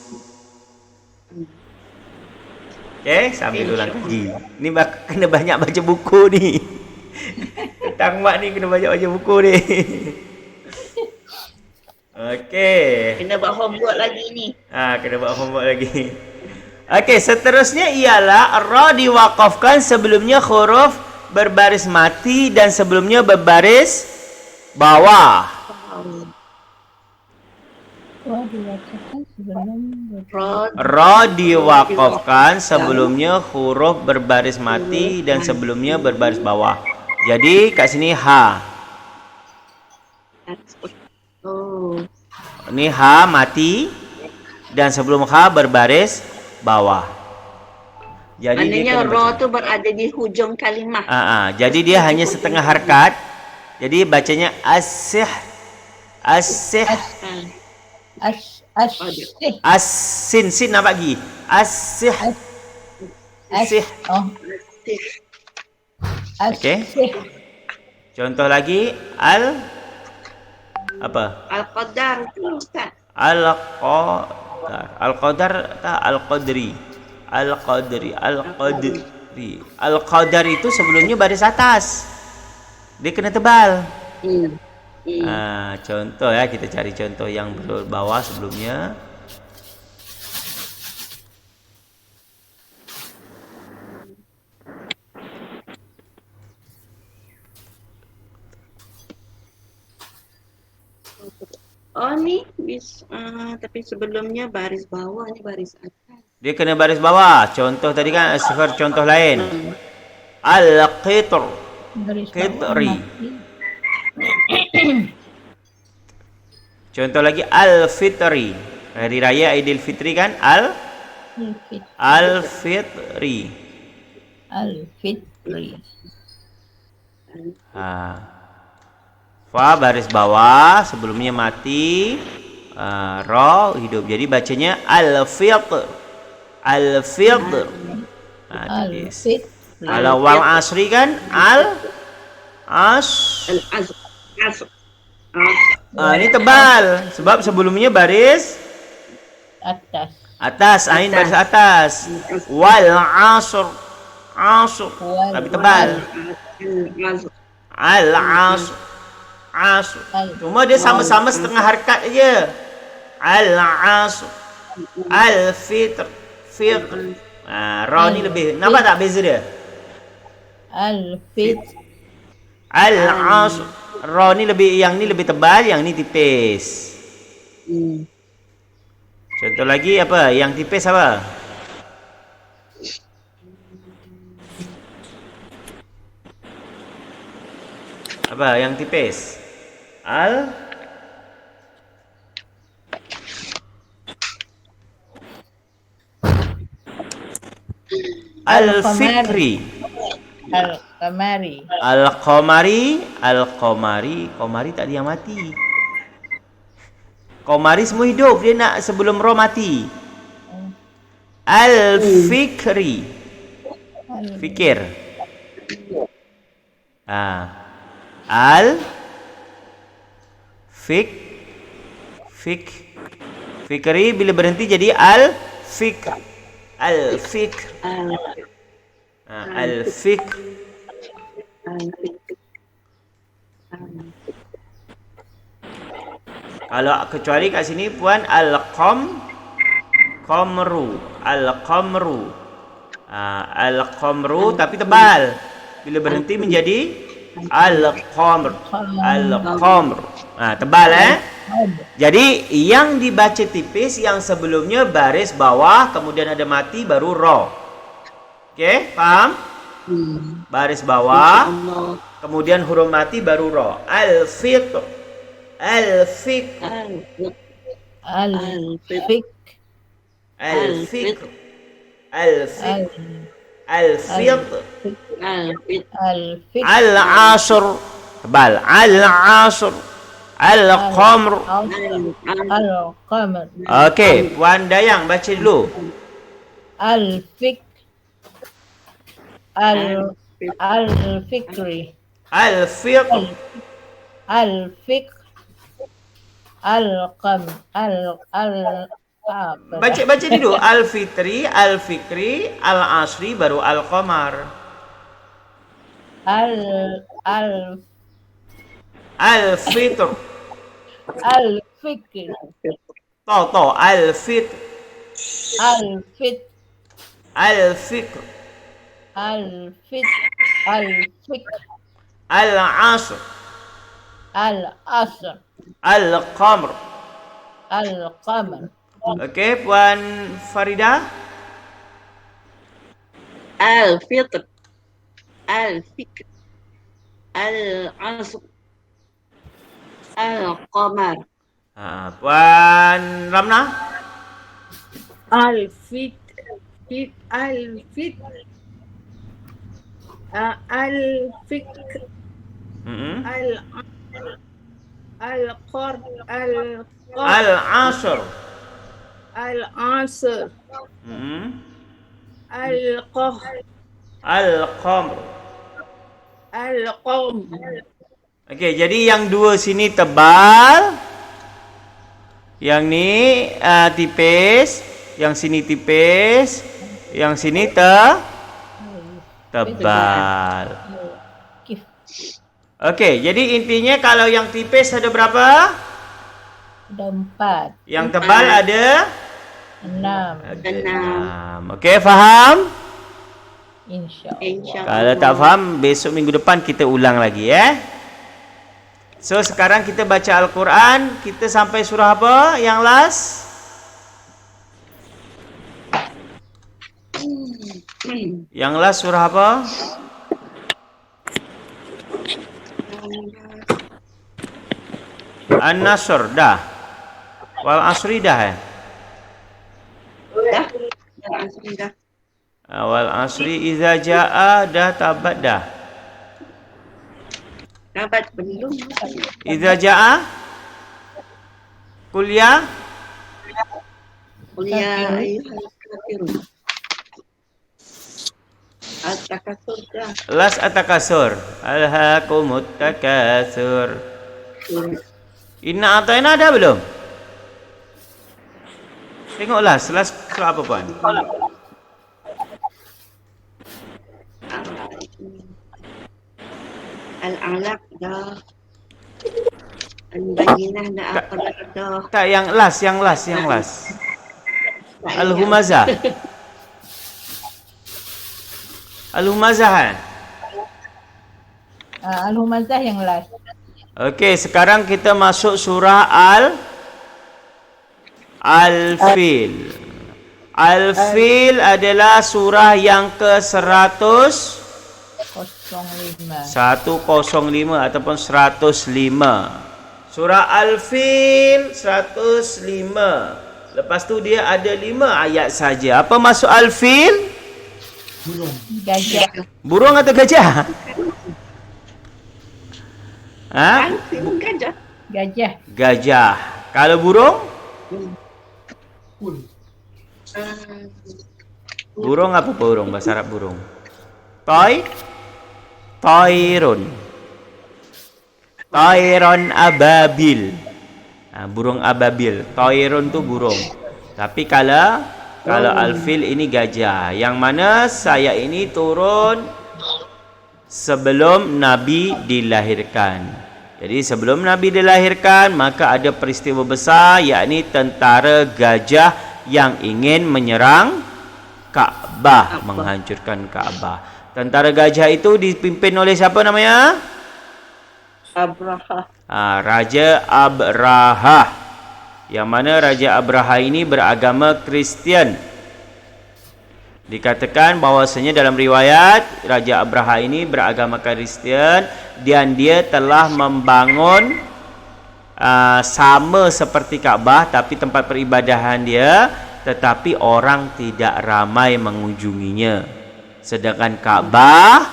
Okey, sambil ulang kaji. Ni kena banyak baca buku ni. Tentang mak ni kena banyak baca buku ni. Okey. Kena buat homework lagi ni. Kena buat homework lagi. Okey, seterusnya ialah ra diwaqafkan sebelumnya huruf berbaris mati dan sebelumnya berbaris bawah. Ra diwaqafkan sebelumnya huruf berbaris mati dan sebelumnya berbaris bawah. Jadi kat sini ha. Ini ha mati dan sebelum ha berbaris bawah. Jadi maknanya ra tu berada di hujung kalimah. Jadi dia hanya setengah harakat. Jadi bacanya as-sih. As-sih. As-sin nampak lagi. As-sih. As-sih. Okey. Contoh lagi apa? Al-qadar tu Ustaz. Al-qadar tak al-qadri. Al-qadar itu sebelumnya baris atas. Dia kena tebal. Contoh ya, kita cari contoh yang bawah sebelumnya. Ni tapi sebelumnya baris bawah ni baris atas. Dia kena baris bawah. Contoh tadi kan contoh lain. Al-qitr. Qitri. Contoh lagi al-fitri. Hari raya Aidilfitri kan al-fitri. Fa baris bawah sebelumnya mati, ra hidup. Jadi bacanya al-fitr. Kalau wal asri kan ini tebal sebab sebelumnya baris atas, ain baris atas. Wal asr tapi tebal. Al asr asr. Cuma dia sama-sama setengah harakat aja. Al-asr, al-fitr, fitr. Ra ni lebih, nampak tak beza dia? Al-fit. Al-asr. Ra ni lebih, yang ni lebih tebal, yang ni tipis. Contoh lagi apa? Yang tipis apa? Apa yang tipis? Al-fikri. Al-qamari. Qamari tak ada yang mati. Qamari semua hidup, dia nak sebelum roh mati. Al-fikri. Fikir. Fikri bila berhenti jadi al-fikr. Al-fikr. Al-fikr. Kalau kecuali kat sini puan al-qamru. Al-qamru tapi tebal. Bila berhenti menjadi al-qamr. Tebal Jadi yang dibaca tipis yang sebelumnya baris bawah, kemudian ada mati baru ra. Okey, faham? Baris bawah, kemudian huruf mati baru ra. Al-fiqh. Al-fiqh. Al-fiqh. Al-fiqh. Al-fiqh. Al-fiqh. Al-fiqh. Al-asr. Tebal. Al-asr. Al-qamr. Al-qamar. Okey, Puan Dayang baca dulu. Al-fiqh. Al-fikri. Al-fiqh. Al-fiqh. Al-qamar. Baca dulu. Al-fitri, al-fikri, al-asri baru al-qamar. Al-fitr. Al-fikr. Al-fitr. Al-fit. Al-fikr. Al-fit. Al-fikr. Al-asr. Al-asr. Al-qamar. Al-qamar. Okey, Puan Farida. Al-fitr. Al-fikr. Al-asr. Al-qamar. Puan Ramna. Al-fit. Al-fit. Al-fikr. Al-qar. Al-asr. Al-asr. Al-qah. Al-qamar. Al-qam. Okey, jadi yang dua sini tebal. Yang ni tipis, yang sini tipis, yang sini tebal. Okey, jadi intinya kalau yang tipis ada berapa? Ada 4. Yang tebal ada 6. Ada 6. Okey, faham? InsyaAllah. Kalau tak faham, besok minggu depan kita ulang lagi So sekarang kita baca Al-Quran. Kita sampai surah apa yang last? Yang last surah apa? An-Nasr dah. Wal Asri dah Dah. Dah. Wal Asri iza jaa dah, tabat dah. Dapat belum? Iza jaa kuliah Kuliah kafirun. At-takasur dah. las atakasur alhaqumut takasur. Inna ataina dah belum? Tengoklah las surah apa puan? Al-alaq dah. Al-Bayyinah dah apa dah. Tak, yang last. Al-Humazah. Al-Humazah kan? Al-Humazah yang last. Okey, sekarang kita masuk surah Al-Fil. Al-Fil adalah surah yang ke-100 05. 105 ataupun 105. Surah Al-Fil 105. Lepas tu dia ada 5 ayat saja. Apa maksud Al-Fil? Gajah. Burung atau gajah? Ha? Al-Fil gajah. Gajah. Gajah. Kalau burung? Burung apa burung? Bahasa Arab burung. Tairun ababil. Burung ababil. Tairun tu burung. Tapi kalau Al-Fil ini gajah. Yang mana saya ini turun sebelum Nabi dilahirkan. Jadi sebelum Nabi dilahirkan, maka ada peristiwa besar, yakni tentara gajah yang ingin menyerang Kaabah, menghancurkan Kaabah. Tentara gajah itu dipimpin oleh siapa namanya? Abraha. Raja Abraha. Yang mana Raja Abraha ini beragama Kristian. Dikatakan bahawasanya dalam riwayat Raja Abraha ini beragama Kristian dan dia telah membangun sama seperti Kaabah, tapi tempat peribadahan dia, tetapi orang tidak ramai mengunjunginya. Sedangkan Kaabah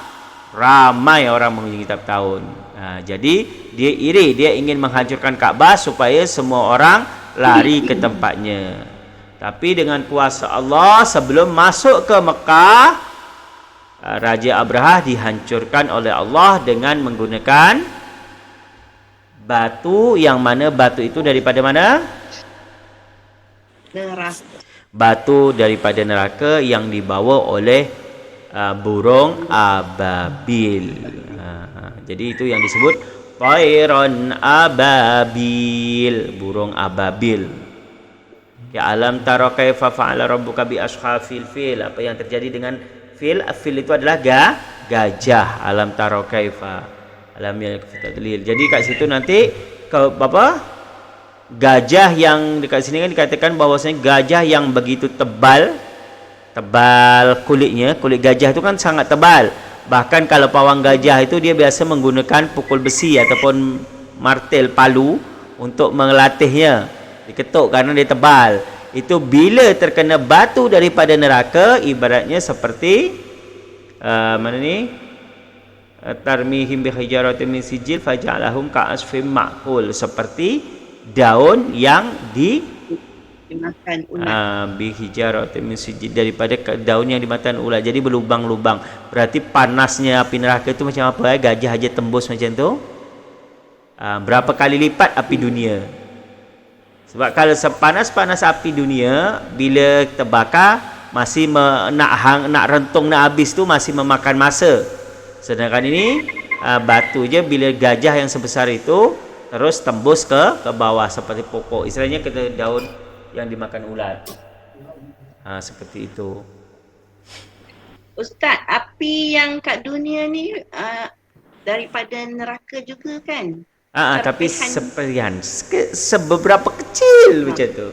ramai orang mengunjungi tiap tahun. Jadi dia iri, dia ingin menghancurkan Kaabah supaya semua orang lari ke tempatnya. Tapi dengan kuasa Allah, sebelum masuk ke Mekah, Raja Abraha dihancurkan oleh Allah dengan menggunakan batu, yang mana batu itu daripada mana? Neraka. Batu daripada neraka yang dibawa oleh burung ababil. Jadi itu yang disebut Tairon ababil, burung ababil. Ya alam tara kaifa fa'ala rabbuka bi ashabil fil. Apa yang terjadi dengan fil? Fil itu adalah gajah. Alam tara kaifa. Alam yakfi tadlil. Jadi kat situ nanti gajah yang dekat sini kan dikatakan bahawasanya gajah yang begitu tebal kulitnya. Kulit gajah itu kan sangat tebal. Bahkan kalau pawang gajah itu dia biasa menggunakan pukul besi ataupun martel, palu untuk melatihnya. Diketuk kerana dia tebal. Itu bila terkena batu daripada neraka, ibaratnya seperti tarmihim bihijaratin min sijil faja'alahum ka'asfim ma'kul, seperti daun yang dimakan ulat. Bihijaratin min sijil, daripada daun yang dimakan ulat. Jadi berlubang-lubang. Berarti panasnya api neraka itu macam apa? Gajah aja tembus macam tu. Berapa kali lipat api dunia? Sebab kalau sepanas-panas api dunia, bila terbakar masih nak rentung, nak habis tu masih memakan masa. Sedangkan ini batu je, bila gajah yang sebesar itu terus tembus ke bawah seperti pokok. Istilahnya kata daun yang dimakan ulat. Seperti itu. Ustaz, api yang kat dunia ni daripada neraka juga kan? Tapi sepertian seberapa kecil macam tu.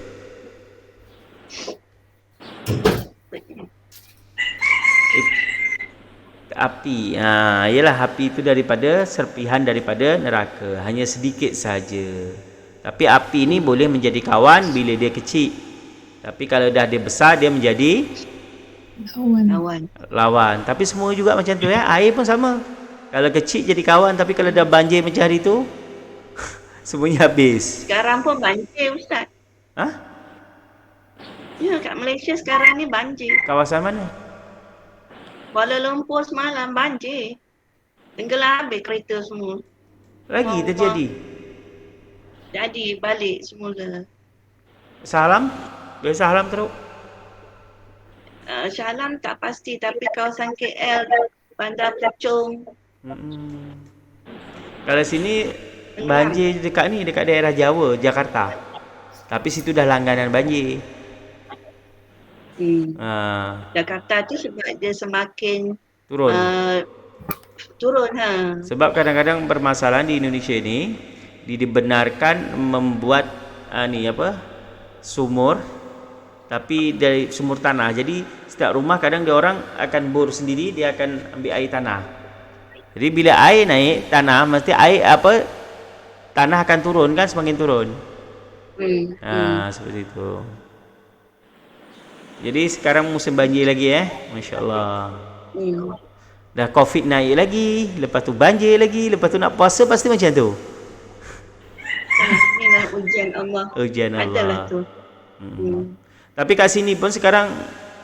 Api, ialah api itu daripada serpihan daripada neraka, hanya sedikit saja. Tapi api ini boleh menjadi kawan bila dia kecil. Tapi kalau dah dia besar, dia menjadi lawan. Tapi semua juga macam tu ya. Air pun sama. Kalau kecil jadi kawan, tapi kalau dah banjir macam hari tu, semuanya habis. Sekarang pun banjir Ustaz. Ya, kat Malaysia sekarang ni banjir. Kawasan mana? Kuala Lumpur semalam banjir. Tenggelam habis kereta semua. Lagi terjadi. Jadi balik semula. Salam? Biasa salam teruk? Shah Alam tak pasti, tapi kawasan KL, Bandar Plecong. Kalau sini banjir dekat ni, dekat daerah Jawa, Jakarta. Tapi situ dah langganan banjir. Jakarta tu sebab dia semakin Turun. turun Sebab kadang-kadang permasalahan di Indonesia ni dibenarkan membuat sumur, tapi dari sumur tanah. Jadi setiap rumah kadang dia orang akan bor sendiri, dia akan ambil air tanah. Jadi bila air naik tanah, mesti air tanah akan turun kan, semakin turun. Seperti itu. Jadi sekarang musim banjir lagi Masya-Allah. Dah Covid naik lagi, lepas tu banjir lagi, lepas tu nak puasa pasti macam tu. Inilah ujian Allah. Ujian Allah. Adalah tu. Tapi kat sini pun sekarang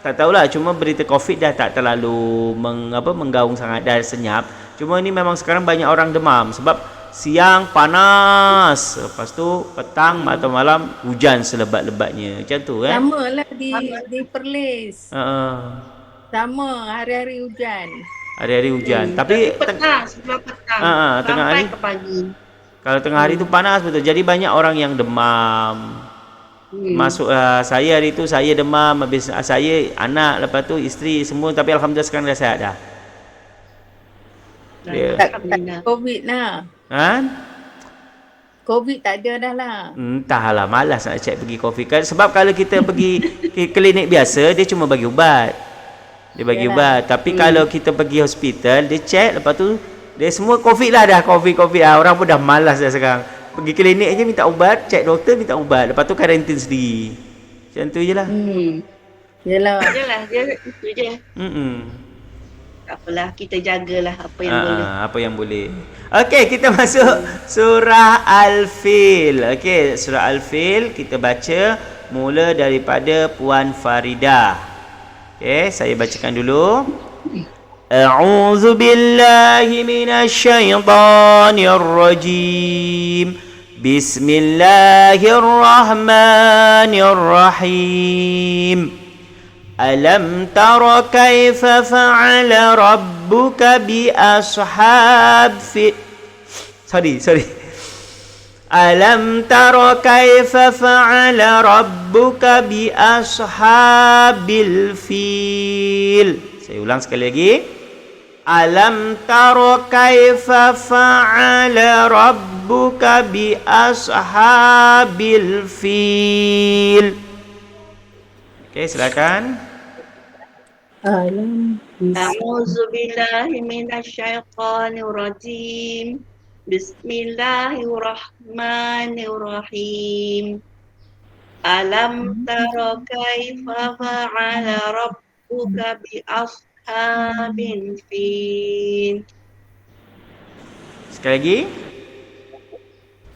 tak tahulah, cuma berita Covid dah tak terlalu menggaung sangat, dah senyap. Cuma ni memang sekarang banyak orang demam sebab siang panas, lepas tu petang atau malam hujan selebat-lebatnya. Macam tu kan? Sama lah di Perlis. Sama hari-hari hujan. Hari-hari hujan. Tapi petang, sebelum petang. Tengah sampai hari ke pagi. Kalau tengah hari tu panas betul. Jadi banyak orang yang demam. Masuk saya hari tu saya demam, habis saya anak, lepas tu isteri semua, tapi alhamdulillah sekarang dah sihat dah. Tak Covid lah. Covid tak ada dah lah. Entahlah, malas nak check pergi Covid kan. Sebab kalau kita pergi klinik biasa, dia cuma bagi ubat. Dia bagi ubat. Tapi kalau kita pergi hospital, dia check, lepas tu dia semua Covid lah dah. Covid lah. Orang pun dah malas dah sekarang. Pergi klinik je minta ubat, check doktor minta ubat. Lepas tu karantin sendiri. Macam tu je lah. Yelah. Dia itu je. Tak apalah, kita jagalah apa yang boleh. Apa yang boleh. Okey, kita masuk surah Al-Fil. Okey, surah Al-Fil kita baca mula daripada Puan Faridah. Okey, saya bacakan dulu. A'udzu billahi minasyaitonir rajim. Bismillahirrahmanirrahim. Alam tara kaifa fa'ala rabbuka bi sorry. Alam tara kaifa fa'ala rabbuka bi ashabil fil. Saya ulang sekali lagi. Alam tara kaifa fa'ala rabbuka bi ashabil fil. Okey, silakan. A'udzu billahi minasyaitonir rajim. Bismillahirrahmanirrahim. Alam tara kaifa fa'ala rabbuka bi ashabil fil. Sekali lagi.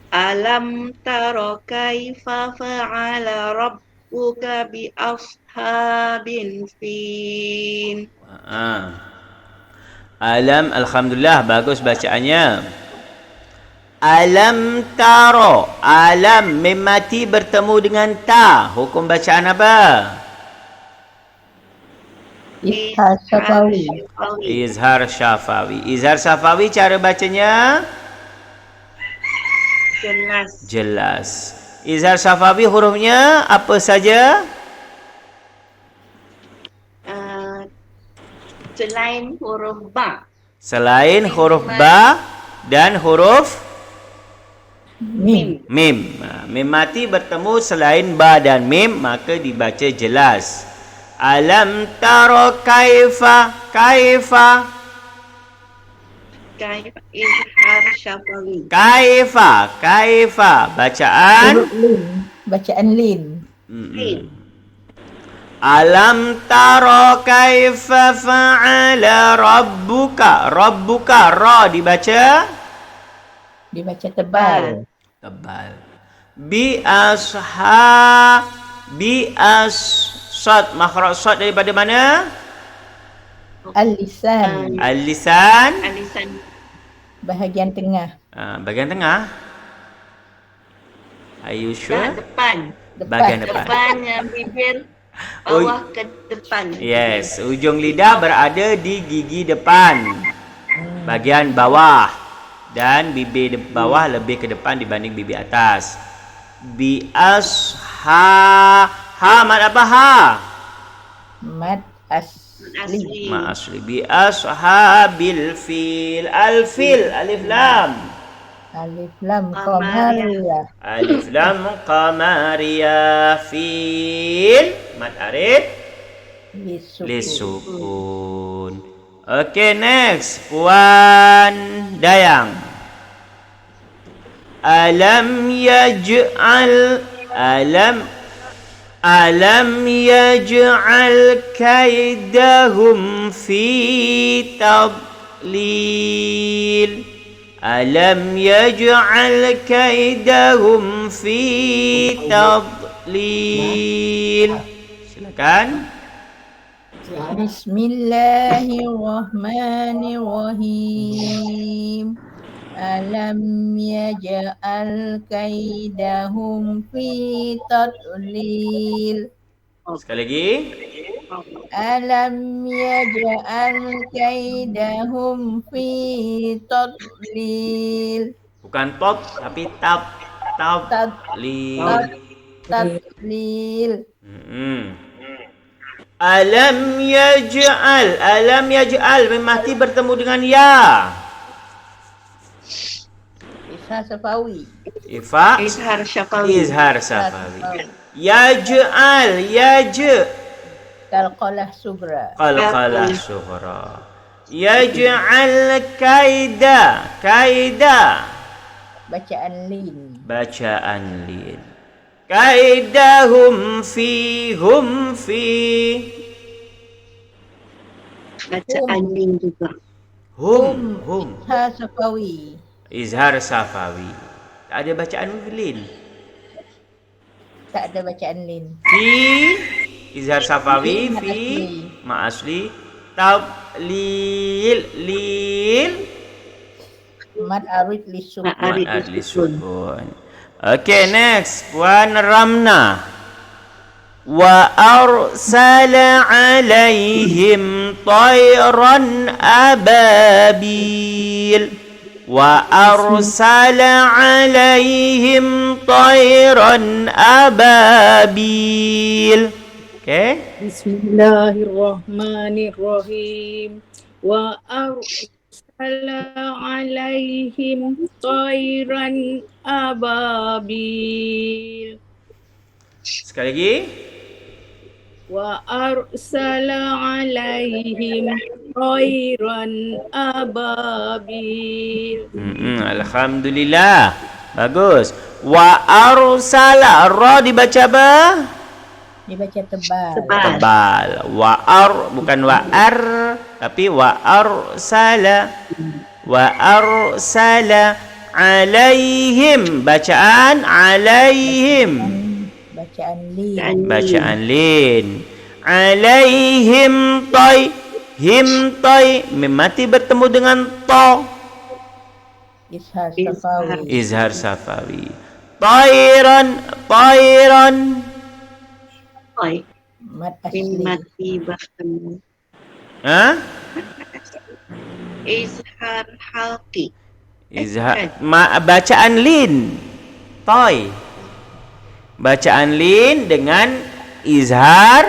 Alam tara kaifa fa'ala rabbuka bi ashabil fil. Alam, alhamdulillah, bagus bacaannya. Alam taro. Alam mim mati bertemu dengan ta. Hukum bacaan apa? Izhar Syafawi. Izhar Syafawi. Izhar Syafawi cara bacanya jelas. Izhar Syafawi hurufnya apa saja? Selain huruf ba. Selain huruf ba dan huruf Mim. mim. Mim mati bertemu selain ba dan mim, maka dibaca jelas. Alam tara kaifa. Kaifa izhar syafawi. Kaifa bacaan Huruf lin. Bacaan lin. Alam tara kaifa fa'ala rabbuka. Rabbuka ra dibaca Tebal. Bi sad. Makhraj sad daripada mana? Al-lisan. Al-lisan. Bahagian tengah. Bahagian tengah. Are you sure? Depan. Bahagian depan. Depan yang bibir bawah ke depan. Yes, ujung lidah berada di gigi depan. Bahagian bawah. dan bibir bawah lebih ke depan dibanding bibir atas. Biasha, ha mad apa ha? Mad asli. Asli. Ma asli. Biashabil fil. Al fil alif lam. Alif lam Qamariyah. qamariyah. Alif lam qamariyah. Fil mad arid Lisukun. lisukun. Okay, next. Puan Dayang. Alam yaj'al kaidahum fi tadlil. Alam yaj'al kaidahum fi tadlil. Silakan. Bismillahirrahmanirrahim. Alam yaj'al kaidahum fi tadlil. Sekali lagi. Alam yaj'al kaidahum fi tadlil. Bukan tot tapi tadlil. Tadlil. Alam yaj'al mati bertemu dengan ya. Ishar Safawi. Ifa Izhar Syafawi. izhar safawi. Yaj'al Qalqalah Sugra. qalqalah sughra. Yaj'al kaida Bacaan lin. bacaan lin. Kaidahum fi Bacaan lin juga. hum Ishar Safawi. izhar safawi. Tak ada bacaan lin. Tak ada bacaan lin. Fi izhar safawi Fi fi ma asli tablil lil Mad arid lisukun. Mad arid. mad lisukun. Okay, next. Puan Ramna. Wa arsala alaihim tayran ababil. Wa arsala alaihim tayran ababil. Okay. Bismillahirrahmanirrahim. Wa arsala alaihim tayran ababil. Sekali lagi. Wa arsala alaihim tayran ababil. Alhamdulillah. Bagus. Wa arsala ra dibaca apa? Dibaca tebal. Tebal. Bukan wa ar tapi wa arsala alaihim. Bacaan alaihim. Bacaan lin. Bacaan lin. Alaihim him mim mati bertemu dengan to. Ishar Safawi. Izhar safawi. Tayran Oi. Mad Mim asli. mati bertemu. ha? Izhar halqi. Izhar bacaan lin. Toy. Bacaan lin dengan izhar.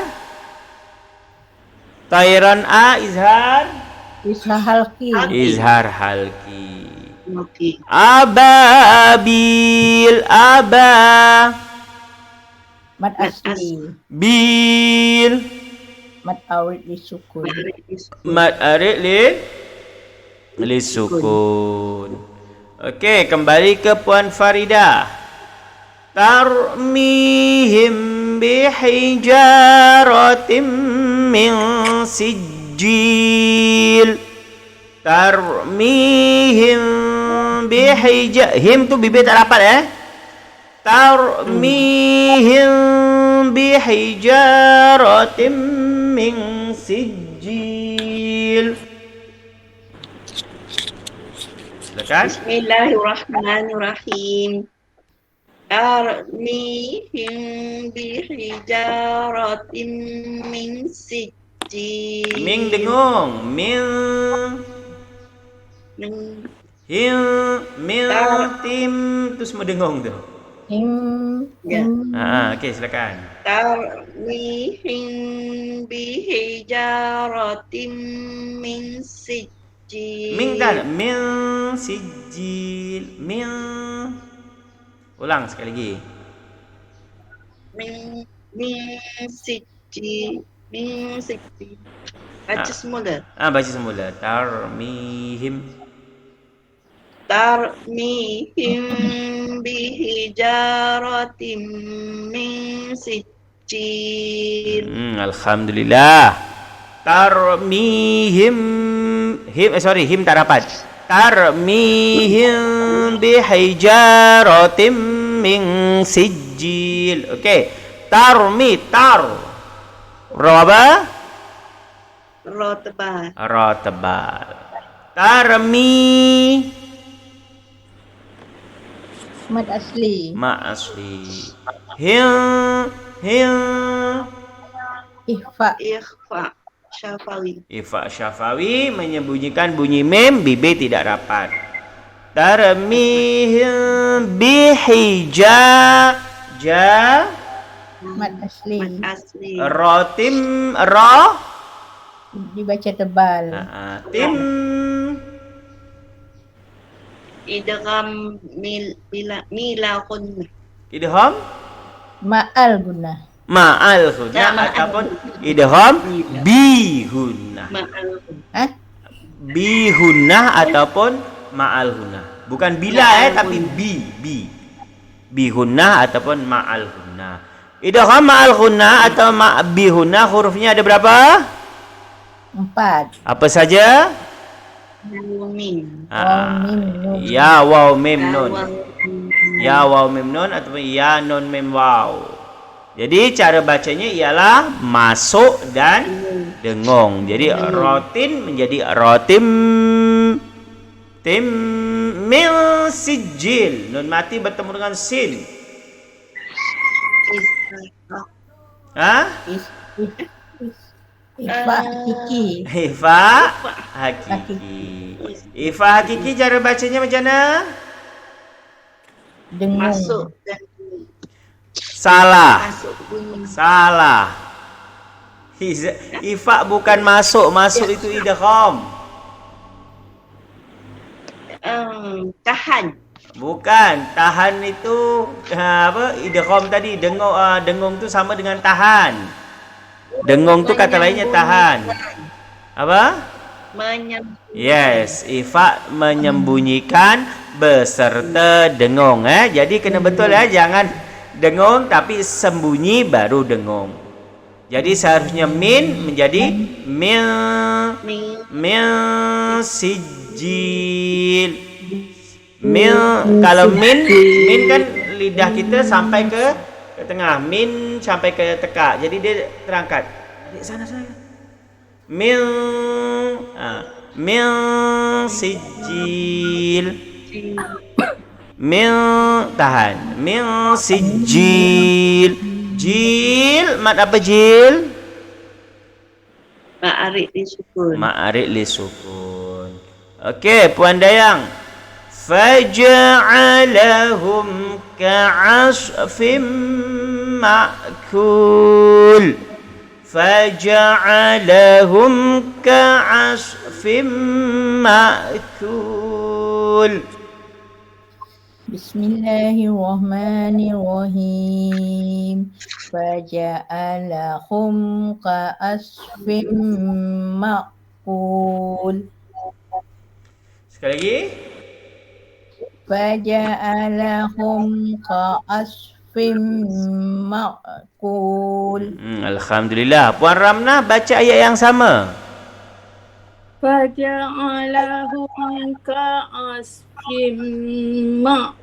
Tayran izhar. Ishar halqi. Izhar halki. Okey. Ababil Mad asli. bil Mad arid lisukun. mad arid li sukun. Okey, kembali ke Puan Faridah. Tarmihim bihijaratim min sijil. Tarmihim him tu bibir tak rapat Tarmihim bihijaratim min sijil. Silakan. Bismillahirrahmanirrahim. Tarmihim bihijaratin min sijil. Ming dengung. Min Him, mim, tim, tu semua dengung tu. Ya. Okey, silakan. Tarmihim bihijaratim min sijil. Min kan? Min sijil. Min. Ulang sekali lagi. Min sijil. Min sijil. Baca semula. Baca semula. Tarmihim. Tarmihim bihijaratim min sijil. Alhamdulillah. Tarmihim. Him tak dapat. Tarmihim bihijaratim min sijil. Okey. Tar. Ra apa? Ra tebal. Ra tebal. Tarmi. Mad asli. Ma asli. Him. Ikhfa. Ikhfa syafawi. Ifa syafawi menyembunyikan bunyi mim, bibir tidak rapat. Tarmihim bihija. Mad asli. Asli. Rotim. Ra. Dibaca tebal. Tim. Idgham mila kunna. Idham. Ma'al guna. Ma'al hunna ataupun idham bihunna. Bihunna ataupun ma'al hunna. Bukan bila tapi bihunna ataupun ma'al hunna. Idham ma'al hunna atau bihunna hurufnya ada berapa? 4. Apa saja? Mim. Nun. Ya waw mim nun. Ya waw mim nun ataupun ya nun mim waw. Jadi cara bacanya ialah masuk dan dengung. Jadi rotin menjadi rotim. Tim mil sijil. Nun mati bertemu dengan sin. Ikhfa hakiki. Ifa hakiki. Ifa hakiki cara bacanya macam mana? Dengung. Masuk dan Salah. masuk bunyi. Salah. Ifa bukan masuk. Masuk itu idgham. Tahan. Bukan. Tahan itu apa? Idgham tadi. Dengung tu sama dengan tahan. Dengung tu kata lainnya tahan. Apa? Yes, ifa menyembunyikan beserta dengung. Jadi kena betul jangan dengung tapi sembunyi baru dengung. Jadi seharusnya min menjadi min sijil. Kalau min kan lidah kita sampai ke tengah, min sampai ke tekak. Jadi dia terangkat. Adik sana. Min sijil. Min tahan. Min sijil. Jil, mat apa jil? Ma'arik disukun. Ma'arik li sukun. Okey, Puan Dayang. Faja'alahum ka'asfim ma'kul. Faja'alahum ka'asfim ma'kul. Bismillahirrahmanirrahim. Faja'alahum ka'asfim ma'kul. Sekali lagi. Faja'alahum ka'asfim ma'kul. Alhamdulillah. Puan Ramnah baca ayat yang sama. Faja'alahum ka'asfim ma'kul.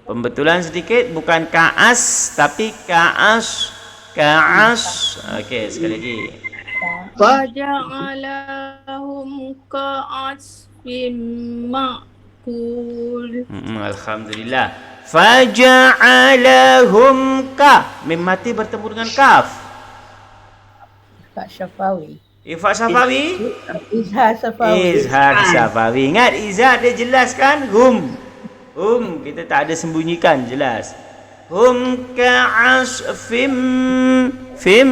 Pembetulan sedikit, bukan ka'as tapi ka'as. Okey, sekali lagi. Faja'alahum ka'asfim ma'kul. Alhamdulillah. Faja'alahum ka. Mim mati bertemu dengan kaf. Pak Syafawi. Ifat Safawi? Izhar Safawi. Izhar Safawi. Ingat izhar dia jelaskan hum. Kita tak ada sembunyikan, jelas. Hum ka'asfim fim.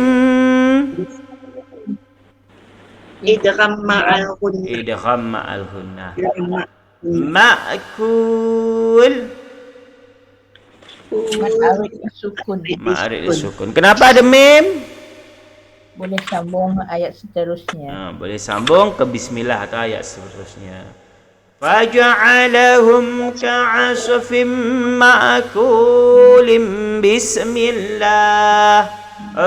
Idgham ma'al ghunna. Idgham ma'al ghunnah. Ma'kul. Ma'arif sukun. Ma'arif sukun. Kenapa ada mim? Boleh sambung ayat seterusnya. Boleh sambung ke bismillah atau ayat seterusnya. Faja'alahum ka'asfim ma'kulim bismillah.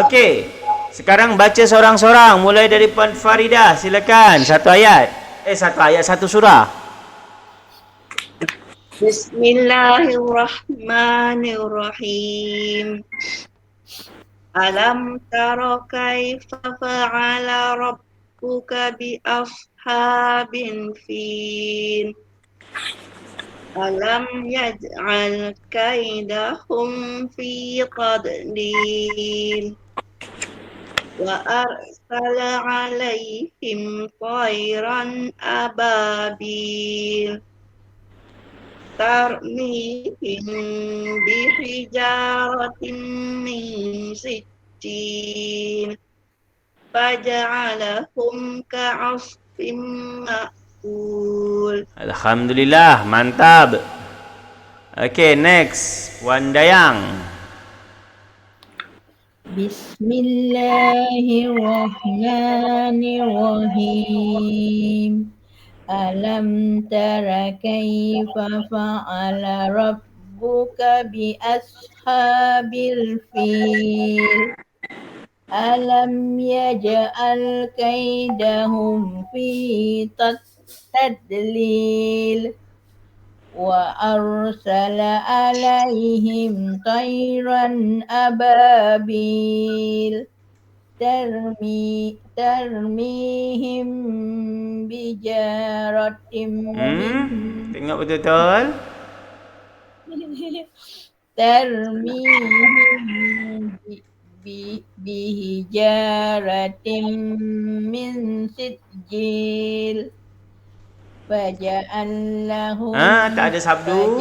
Okey. Sekarang baca seorang-seorang mulai dari Puan Faridah, silakan. Satu ayat, satu surah. Bismillahirrahmanirrahim. Alam tara kaifa fa'ala rabbuka bi ashabin fil. Alam yaj'al kaidahum fi tadlil. Wa arsala alaihim tayran ababil. Tarmihim bihijaratin min sijjin. Faja'alahum ka'asfim ma'kul. Alhamdulillah, mantap. Okay, next. Wan Dayang. Bismillahirrahmanirrahim. Alam tara kaifa fa'ala rabbuka bi ashabil fil. Alam yaj'al kaidahum fi tadlil. Wa arsala alaihim tayran ababil. Tarmihim bijaratim Tengok betul-betul. Tarmihim bihijaratim min sijil. Faja'allahum Tak ada sabdu.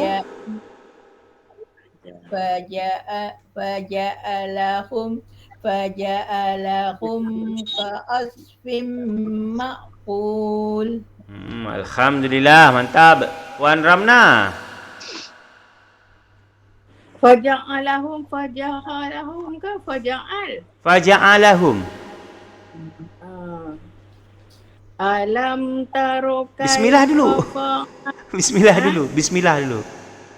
Faja'alahum ka'asfim ma'kul. Alhamdulillah, mantap. Wan Ramna. Faja'alahum ke faja'al? Faja'alahum. Alam taro Bismillah dulu. Bismillah dulu.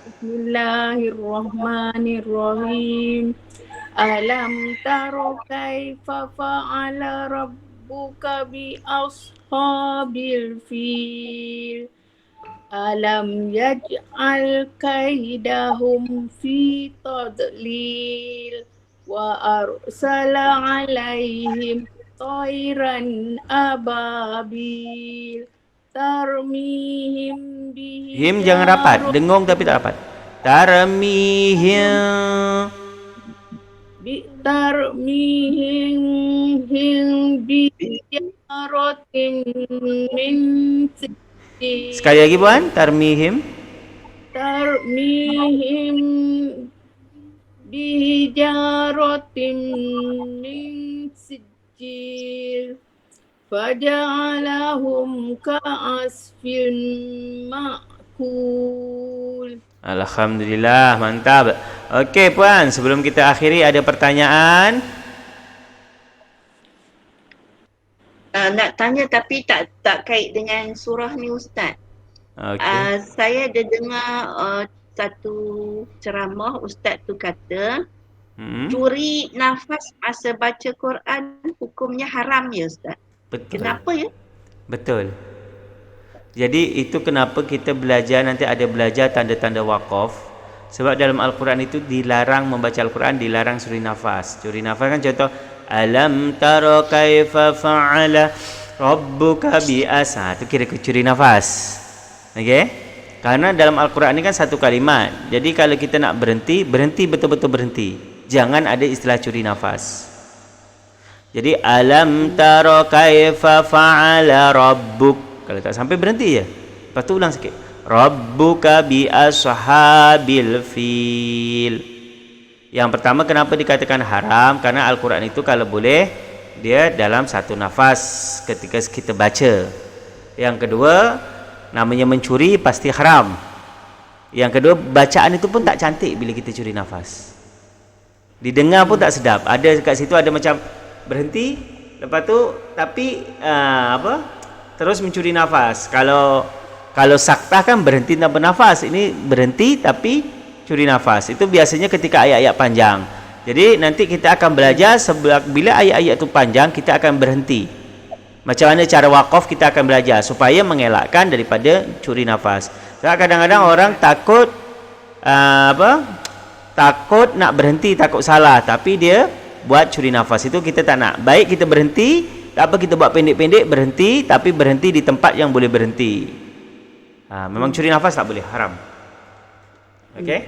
Bismillahirrahmanirrahim. Alam taro kaifa fa'ala rabbuka bi ashabil fil. Alam yaj'al kaidahum fi tadlil. Wa arsala alaihim tayran ababil. Tarmihim bihi. Him jangan rapat, dengung tapi tak rapat. Tarmihim bijaratin min sijil. Sekali lagi Puan, tarmihim bijaratin min sijil. Faja'alahum ka'asfin ma'kul. Alhamdulillah, mantap. Okey Puan, sebelum kita akhiri ada pertanyaan? Nak tanya tapi tak kait dengan surah ni Ustaz. Okey. Saya ada dengar satu ceramah Ustaz tu kata curi nafas masa baca Quran hukumnya haram ya Ustaz. Betul. Kenapa ya? Betul. Jadi itu kenapa kita belajar, nanti ada belajar tanda-tanda waqaf. Sebab dalam Al-Quran itu dilarang membaca Al-Quran, dilarang curi nafas. Curi nafas kan contoh alam tara kaifa fa'ala rabbuka bi asa. Itu kira curi nafas. Okey? Karena dalam Al-Quran ini kan satu kalimat. Jadi kalau kita nak berhenti, berhenti betul-betul berhenti. Jangan ada istilah curi nafas. Jadi alam tara kaifa fa'ala rabbuk. Kalau tak sampai berhenti je. Lepas tu ulang sikit. Rabbuka bi ashabil fil. Yang pertama kenapa dikatakan haram? Karena Al-Quran itu kalau boleh dia dalam satu nafas ketika kita baca. Yang kedua, namanya mencuri pasti haram. Yang kedua, bacaan itu pun tak cantik bila kita curi nafas. Didengar pun tak sedap. Ada kat situ ada macam berhenti, lepas tu tapi terus mencuri nafas. Kalau saktah kan berhenti tanpa nafas. Ini berhenti tapi curi nafas. Itu biasanya ketika ayat-ayat panjang. Jadi nanti kita akan belajar bila ayat-ayat itu panjang kita akan berhenti. Macam mana cara wakaf kita akan belajar supaya mengelakkan daripada curi nafas. Sebab kadang-kadang orang takut takut nak berhenti, takut salah, tapi dia buat curi nafas. Itu kita tak nak. Baik kita berhenti, tak apa kita buat pendek-pendek berhenti, tapi berhenti di tempat yang boleh berhenti. Memang curi nafas tak boleh, haram. Okey?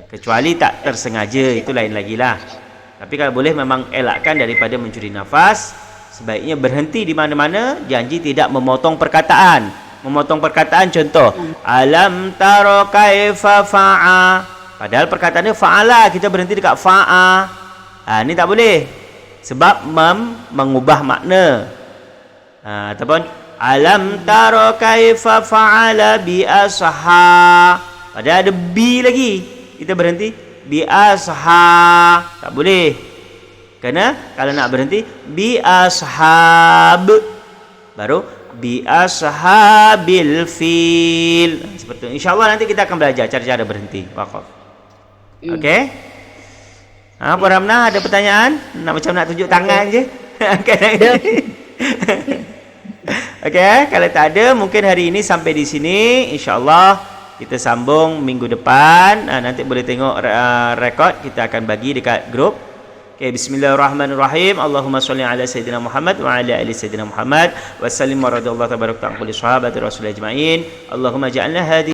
Kecuali tak tersengaja, itu lain lagi lah. Tapi kalau boleh memang elakkan daripada mencuri nafas. Sebaiknya berhenti di mana-mana, janji tidak memotong perkataan. Memotong perkataan contoh, alam tara kaifa fa'a. Padahal perkataannya fa'ala, kita berhenti dekat fa'a. Ini tak boleh. Sebab mengubah makna. Ataupun alam tara kaifa fa'ala bi asha. Padahal ada bi lagi. Kita berhenti bi asha. Tak boleh. Kerana kalau nak berhenti bi ashab, baru bi ashabil fil. Seperti itu. InsyaAllah nanti kita akan belajar cara-cara berhenti wakaf. Okey? Puan Ramnah ada pertanyaan? Macam nak tunjuk tangan je? Okey, kalau tak ada mungkin hari ini sampai di sini. InsyaAllah kita sambung minggu depan. Nanti boleh tengok rekod, kita akan bagi dekat grup. Okay, bismillahirrahmanirrahim. Allahumma salli ala Sayyidina Muhammad wa ala ali Sayyidina Muhammad wa sallim wa radiyallahu tabaraka ta'ala li sahabati Rasulullah ajma'in. Allahumma ja'alna hadi